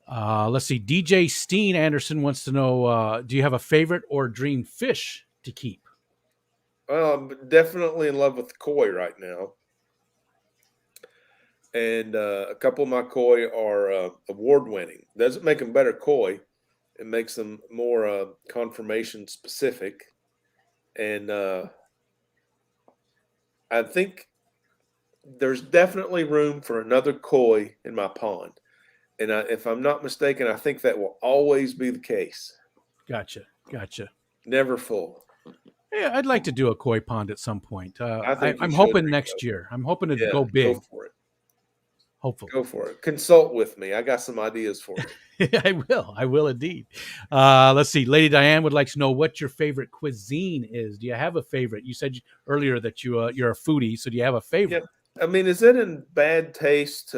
Let's see. DJ Steen Anderson wants to know, do you have a favorite or dream fish to keep? Well, I'm definitely in love with the koi right now. And a couple of my koi are award-winning. Doesn't make them better koi. It makes them more conformation specific. And I think there's definitely room for another koi in my pond. And if I'm not mistaken, I think that will always be the case. Gotcha. Never full. Yeah, I'd like to do a koi pond at some point. I think I'm you hoping should, next year. I'm hoping to Yeah, go big. Go for it. Hopefully. Go for it. Consult with me. I got some ideas for you. I will. I will indeed. Let's see. Lady Diane would like to know what your favorite cuisine is. Do you have a favorite? You said earlier that you're a foodie, so do you have a favorite? I mean, is it in bad taste?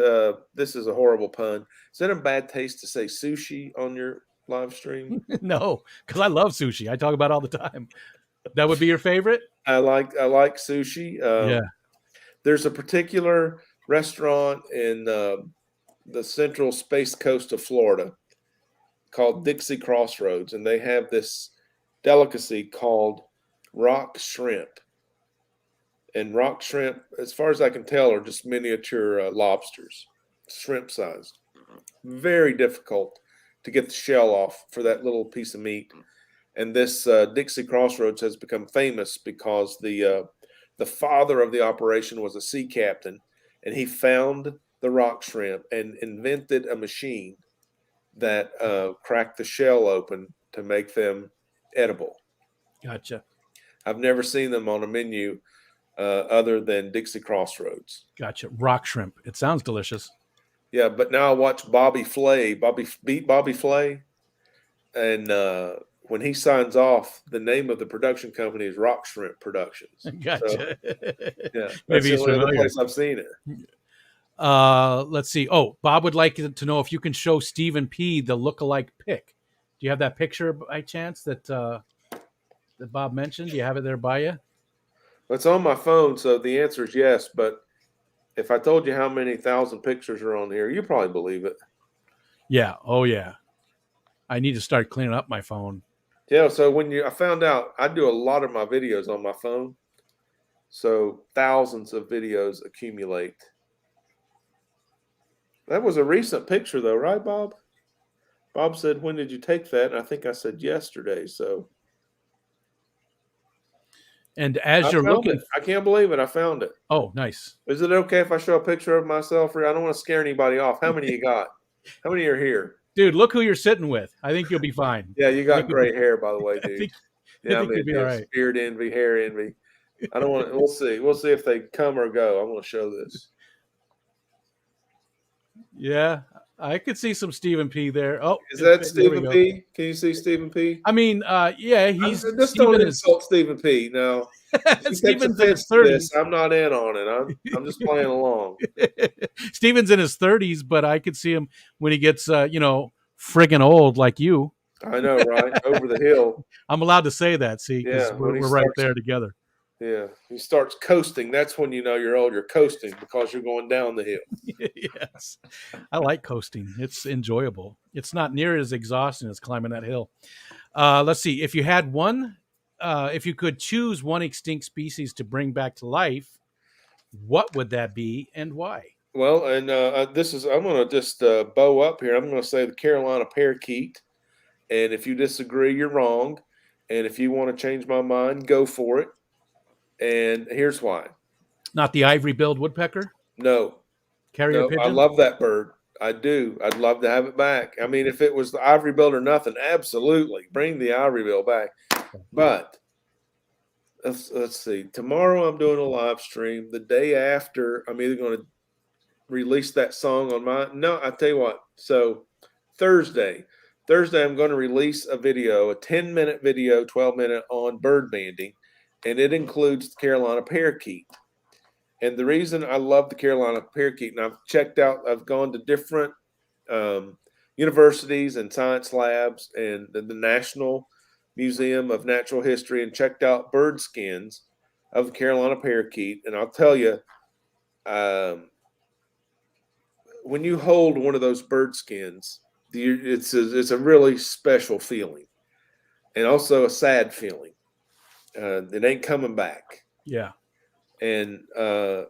This is a horrible pun. Is it in bad taste to say sushi on your live stream? No, because I love sushi. I talk about it all the time. That would be your favorite? I like sushi. Yeah. There's a particular restaurant in the central space coast of Florida called Dixie Crossroads, and they have this delicacy called rock shrimp. And rock shrimp, as far as I can tell, are just miniature lobsters, shrimp size. Very difficult to get the shell off for that little piece of meat. And this Dixie Crossroads has become famous because the father of the operation was a sea captain, and he found the rock shrimp and invented a machine that cracked the shell open to make them edible. Gotcha. I've never seen them on a menu other than Dixie Crossroads. Gotcha. Rock shrimp. It sounds delicious. Yeah, but now I watch Bobby Flay, beat Bobby Flay, and when he signs off, the name of the production company is Rock Shrimp Productions. Gotcha. So, yeah, that's Maybe the he's only other familiar. place I've seen it. Let's see. Oh, Bob would like to know if you can show Stephen P. the look-alike pic. Do you have that picture by chance that Bob mentioned? Do you have it there by you? It's on my phone, so the answer is yes. But if I told you how many thousand pictures are on here, you probably believe it. Yeah. Oh, yeah. I need to start cleaning up my phone. Yeah. So I found out I do a lot of my videos on my phone, so thousands of videos accumulate. That was a recent picture, though, right, Bob? Bob said, "When did you take that?" And I think I said yesterday. So. And as I you're found looking, it. I can't believe it. I found it. oh, nice. Is it okay if I show a picture of myself? I don't want to scare anybody off. How many you got? How many are here? Dude, look who you're sitting with. I think you'll be fine. Yeah, you got great hair, by the way, I dude. think, Yeah, I think you'll be all right. beard envy, hair envy. I don't want to. We'll see. We'll see if they come or go. I want to show this. Yeah, I could see some Stephen P. there. Oh, Is that there we Stephen go. P? Can you see Stephen P? I mean, yeah, he's Just Stephen don't is insult Stephen P. No, if he takes Stephen's in his offense to 30s. this, I'm not in on it. I'm just playing along. Stephen's in his 30s, but I could see him when he gets, friggin' old like you. I know, right? Over the hill. I'm allowed to say that, see, because Yeah, when he we're right starts- there together. Yeah, he starts coasting. That's when you know you're old. You're coasting because you're going down the hill. Yes, I like coasting. It's enjoyable. It's not near as exhausting as climbing that hill. Let's see. If you had if you could choose one extinct species to bring back to life, what would that be and why? Well, and I'm going to just bow up here. I'm going to say the Carolina parakeet. And if you disagree, you're wrong. And if you want to change my mind, go for it. And here's why. Not the ivory-billed woodpecker? No, Carrier pigeon? I love that bird. I do. I'd love to have it back. I mean, if it was the ivory bill or nothing, absolutely bring the ivory bill back. But let's see. Tomorrow I'm doing a live stream. The day after, I'm either going to release that song on my. No, I tell you what. So Thursday, I'm going to release a video, a 10-minute video, 12-minute on bird banding, and it includes the Carolina parakeet. And the reason I love the Carolina parakeet, and I've gone to different universities and science labs and the National Museum of Natural History and checked out bird skins of the Carolina parakeet. And I'll tell you, when you hold one of those bird skins, it's a really special feeling, and also a sad feeling. It ain't coming back. Yeah. And the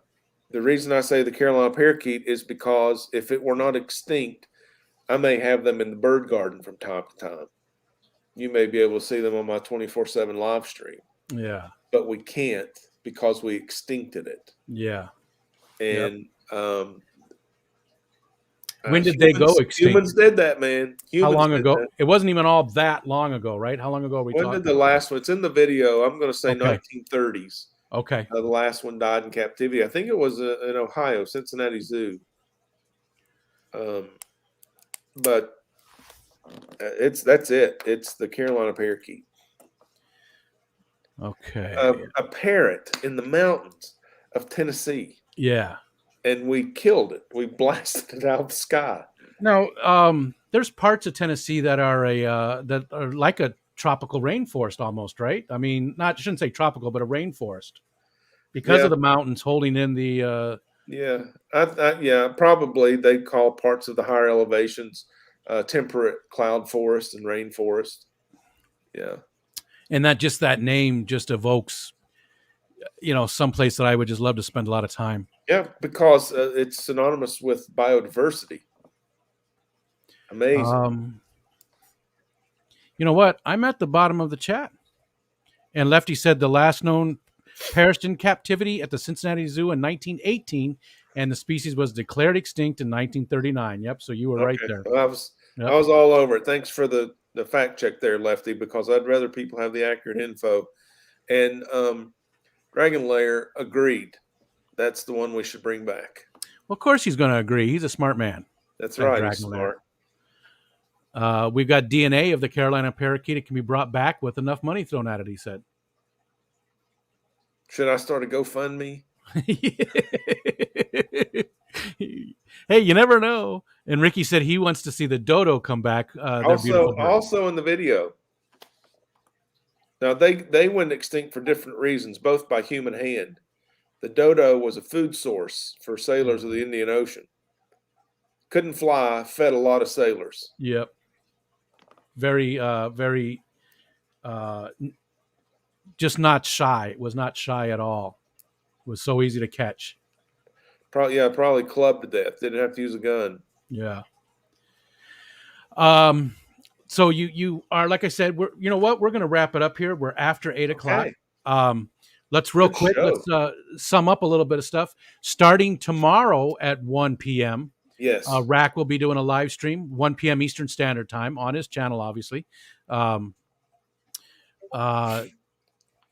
reason I say the Carolina parakeet is because if it were not extinct, I may have them in the bird garden from time to time. You may be able to see them on my 24/7 live stream. Yeah. But we can't because we extincted it. Yeah. And when did they go extinct? Humans did that, man. How long ago? It wasn't even all that long ago, right? How long ago are we talking? When did the last one? It's in the video. I'm going to say Okay. 1930s. Okay. The last one died in captivity. I think it was in Ohio, Cincinnati Zoo. But that's it. It's the Carolina parakeet. Okay. A parrot in the mountains of Tennessee. Yeah. and we killed it. We blasted it out of the sky. Now, there's parts of Tennessee that are that are like a tropical rainforest almost, right? I mean, not I shouldn't say tropical, but a rainforest because Yeah, of the mountains holding in the. yeah, yeah. Probably they call parts of the higher elevations temperate cloud forest and rainforest. Yeah, And that just that name just evokes, someplace that I would just love to spend a lot of time. yeah, because it's synonymous with biodiversity. Amazing. Um, you know what? I'm at the bottom of the chat. And Lefty said the last known perished in captivity at the Cincinnati Zoo in 1918, and the species was declared extinct in 1939. Yep, so you were right Okay, there. well, I Yep. was all over it. Thanks for the fact check there, Lefty, because I'd rather people have the accurate info. And Dragon Lair agreed. That's the one we should bring back. Well, of course he's going to agree. He's a smart man. That's That right. He's Dragon Lair. smart. We've got DNA of the Carolina parakeet. It can be brought back with enough money thrown at it, he said. Should I start a GoFundMe? Hey, you never know. And Ricky said he wants to see the dodo come back. Their beautiful bird. Also in the video. Now they went extinct for different reasons, both by human hand. The dodo was a food source for sailors of the Indian Ocean. Couldn't fly, fed a lot of sailors. Yep. Very, very, just not shy. It was not shy at all. It was so easy to catch. Probably clubbed to death. Didn't have to use a gun. Yeah. So you are, like I said, you know what? We're going to wrap it up here. We're after 8:00. Okay. Let's real Good quick. show. Let's sum up a little bit of stuff. Starting tomorrow at 1 p.m. Yes. Rack will be doing a live stream 1 p.m. Eastern Standard Time on his channel. Obviously,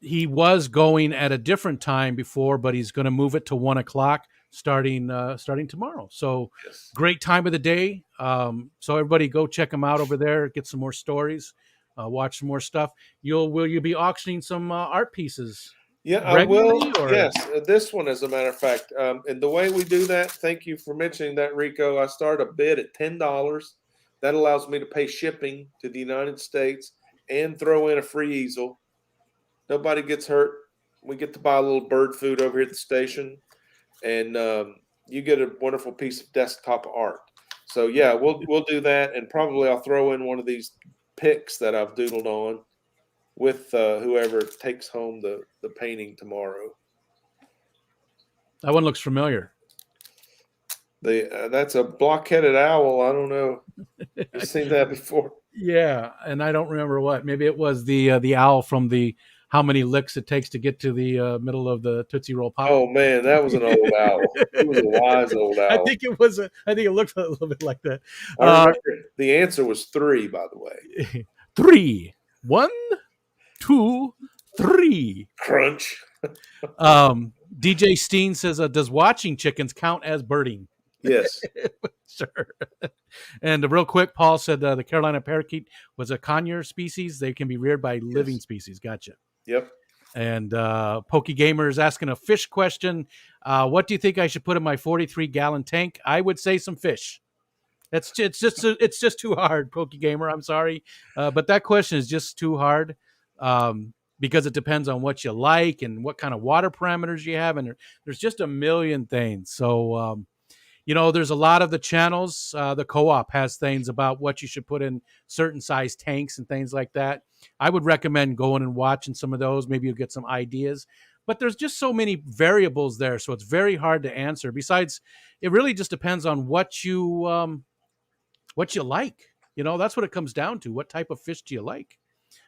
he was going at a different time before, but he's going to move it to 1 o'clock starting tomorrow. So Yes. great time of the day. So everybody go check him out over there. Get some more stories. Watch some more stuff. Will you be auctioning some art pieces? Yeah, I will. Regularly, or- Yes, this one, as a matter of fact. And the way we do that, thank you for mentioning that, Rico. I start a bid at $10. That allows me to pay shipping to the United States and throw in a free easel. Nobody gets hurt. We get to buy a little bird food over here at the station, and you get a wonderful piece of desktop art. So yeah, we'll do that, and probably I'll throw in one of these pics that I've doodled on with whoever takes home the painting tomorrow. That one looks familiar. That's a block-headed owl. I don't know. You've seen that before? Yeah, and I don't remember what. Maybe it was the owl from the How Many Licks It Takes to Get to the Middle of the Tootsie Roll Pop. Oh man, that was an old owl. He was a wise old owl. I think it looked a little bit like that. I remember the answer was 3, by the way. 3, 1, 2, 3. Crunch. DJ Steen says, does watching chickens count as birding? Yes. Sure. And real quick, Paul said the Carolina parakeet was a conure species. They can be reared by living species. Gotcha. Yep. And Pokey Gamer is asking a fish question. What do you think I should put in my 43-gallon tank? I would say some fish. It's just too hard, Pokey Gamer. I'm sorry, but that question is just too hard because it depends on what you like and what kind of water parameters you have, and there's just a million things. So there's a lot of the channels. The co-op has things about what you should put in certain size tanks and things like that. I would recommend going and watching some of those. Maybe you'll get some ideas. But there's just so many variables there, so it's very hard to answer. Besides, it really just depends on what you like. That's what it comes down to. What type of fish do you like?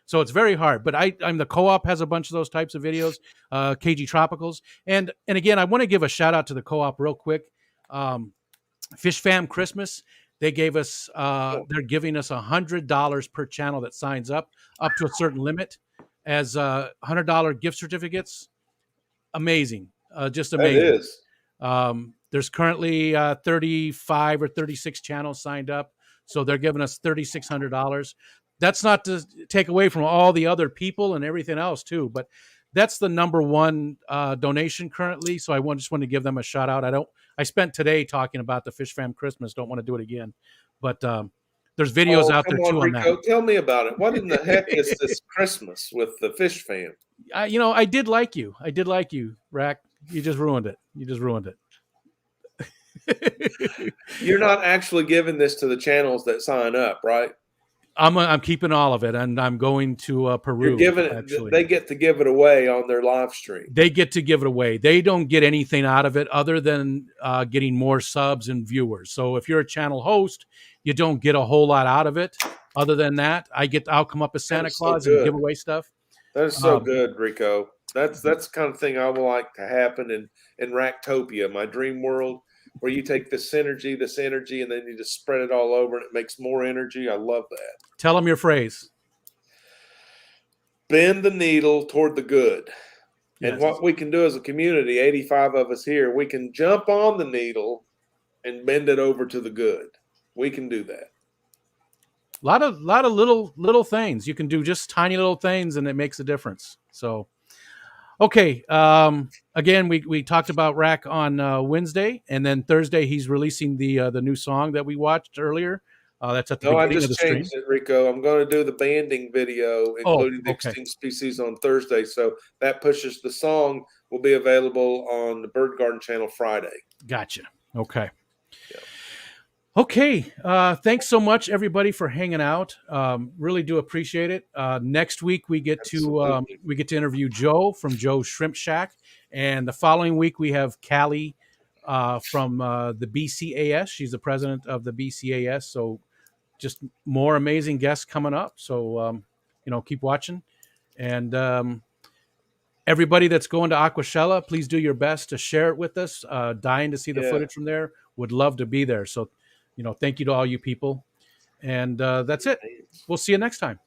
So it's very hard. But I'm the co-op has a bunch of those types of videos, KG Tropicals. And again, I want to give a shout out to the co-op real quick. Fish Fam Christmas, they gave us they're giving us $100 per channel that signs up to a certain limit as $100 gift certificates. Amazing. Just amazing. That is. There's currently 35 or 36 channels signed up, so they're giving us $3,600. That's not to take away from all the other people and everything else too, but that's the number one donation currently. So I just want to give them a shout out. I spent today talking about the Fish Fam Christmas. Don't want to do it again, but there's videos Oh, out come there on, too on that. Rico. Tell me about it. What in the heck is this Christmas with the Fish Fam? I did like you. I did like you, Rack. You just ruined it. You're not actually giving this to the channels that sign up, right? I'm keeping all of it, and I'm going to Peru. You're giving it. Actually, They get to give it away on their live stream. they get to give it away. They don't get anything out of it other than getting more subs and viewers. So if you're a channel host, you don't get a whole lot out of it. Other than that, I'll come up as Santa Claus and give away stuff. That is so good, Rico. That's the kind of thing I would like to happen in Racktopia, my dream world, where you take this energy, and then you just spread it all over, and it makes more energy. I love that. Tell them your phrase. Bend the needle toward the good. Yes. And what we can do as a community, 85 of us here, we can jump on the needle and bend it over to the good. We can do that. A lot of little things. You can do just tiny little things, and it makes a difference. So, okay. Again, we talked about Rack on Wednesday, and then Thursday he's releasing the new song that we watched earlier. That's at the beginning of the stream. No, I just changed it, Rico. I'm going to do the banding video, including the extinct species, on Thursday. So that pushes the song will be available on the Bird Garden channel Friday. Gotcha. Okay. Yeah. Okay. Thanks so much, everybody, for hanging out. Really do appreciate it. Next week we get to interview Joe from Joe's Shrimp Shack, and the following week we have Callie from the BCAS. She's the president of the BCAS. So just more amazing guests coming up. So keep watching, and everybody that's going to Aquashella, please do your best to share it with us. Dying to see the footage from there. Would love to be there. So. Thank you to all you people. And that's it. We'll see you next time.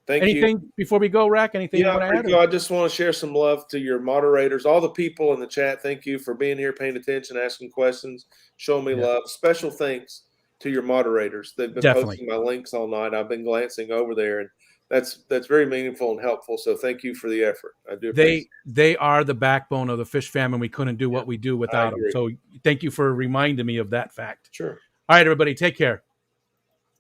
Anything before we go, Rack? Anything you want to add? I just want to share some love to your moderators, all the people in the chat. Thank you for being here, paying attention, asking questions, showing me love. Special thanks to your moderators. They've been posting my links all night. I've been glancing over there, and that's very meaningful and helpful. So thank you for the effort. I do appreciate it. They are the backbone of the Fish Fam, and we couldn't do what we do without them. So thank you for reminding me of that fact. Sure. All right, everybody, take care.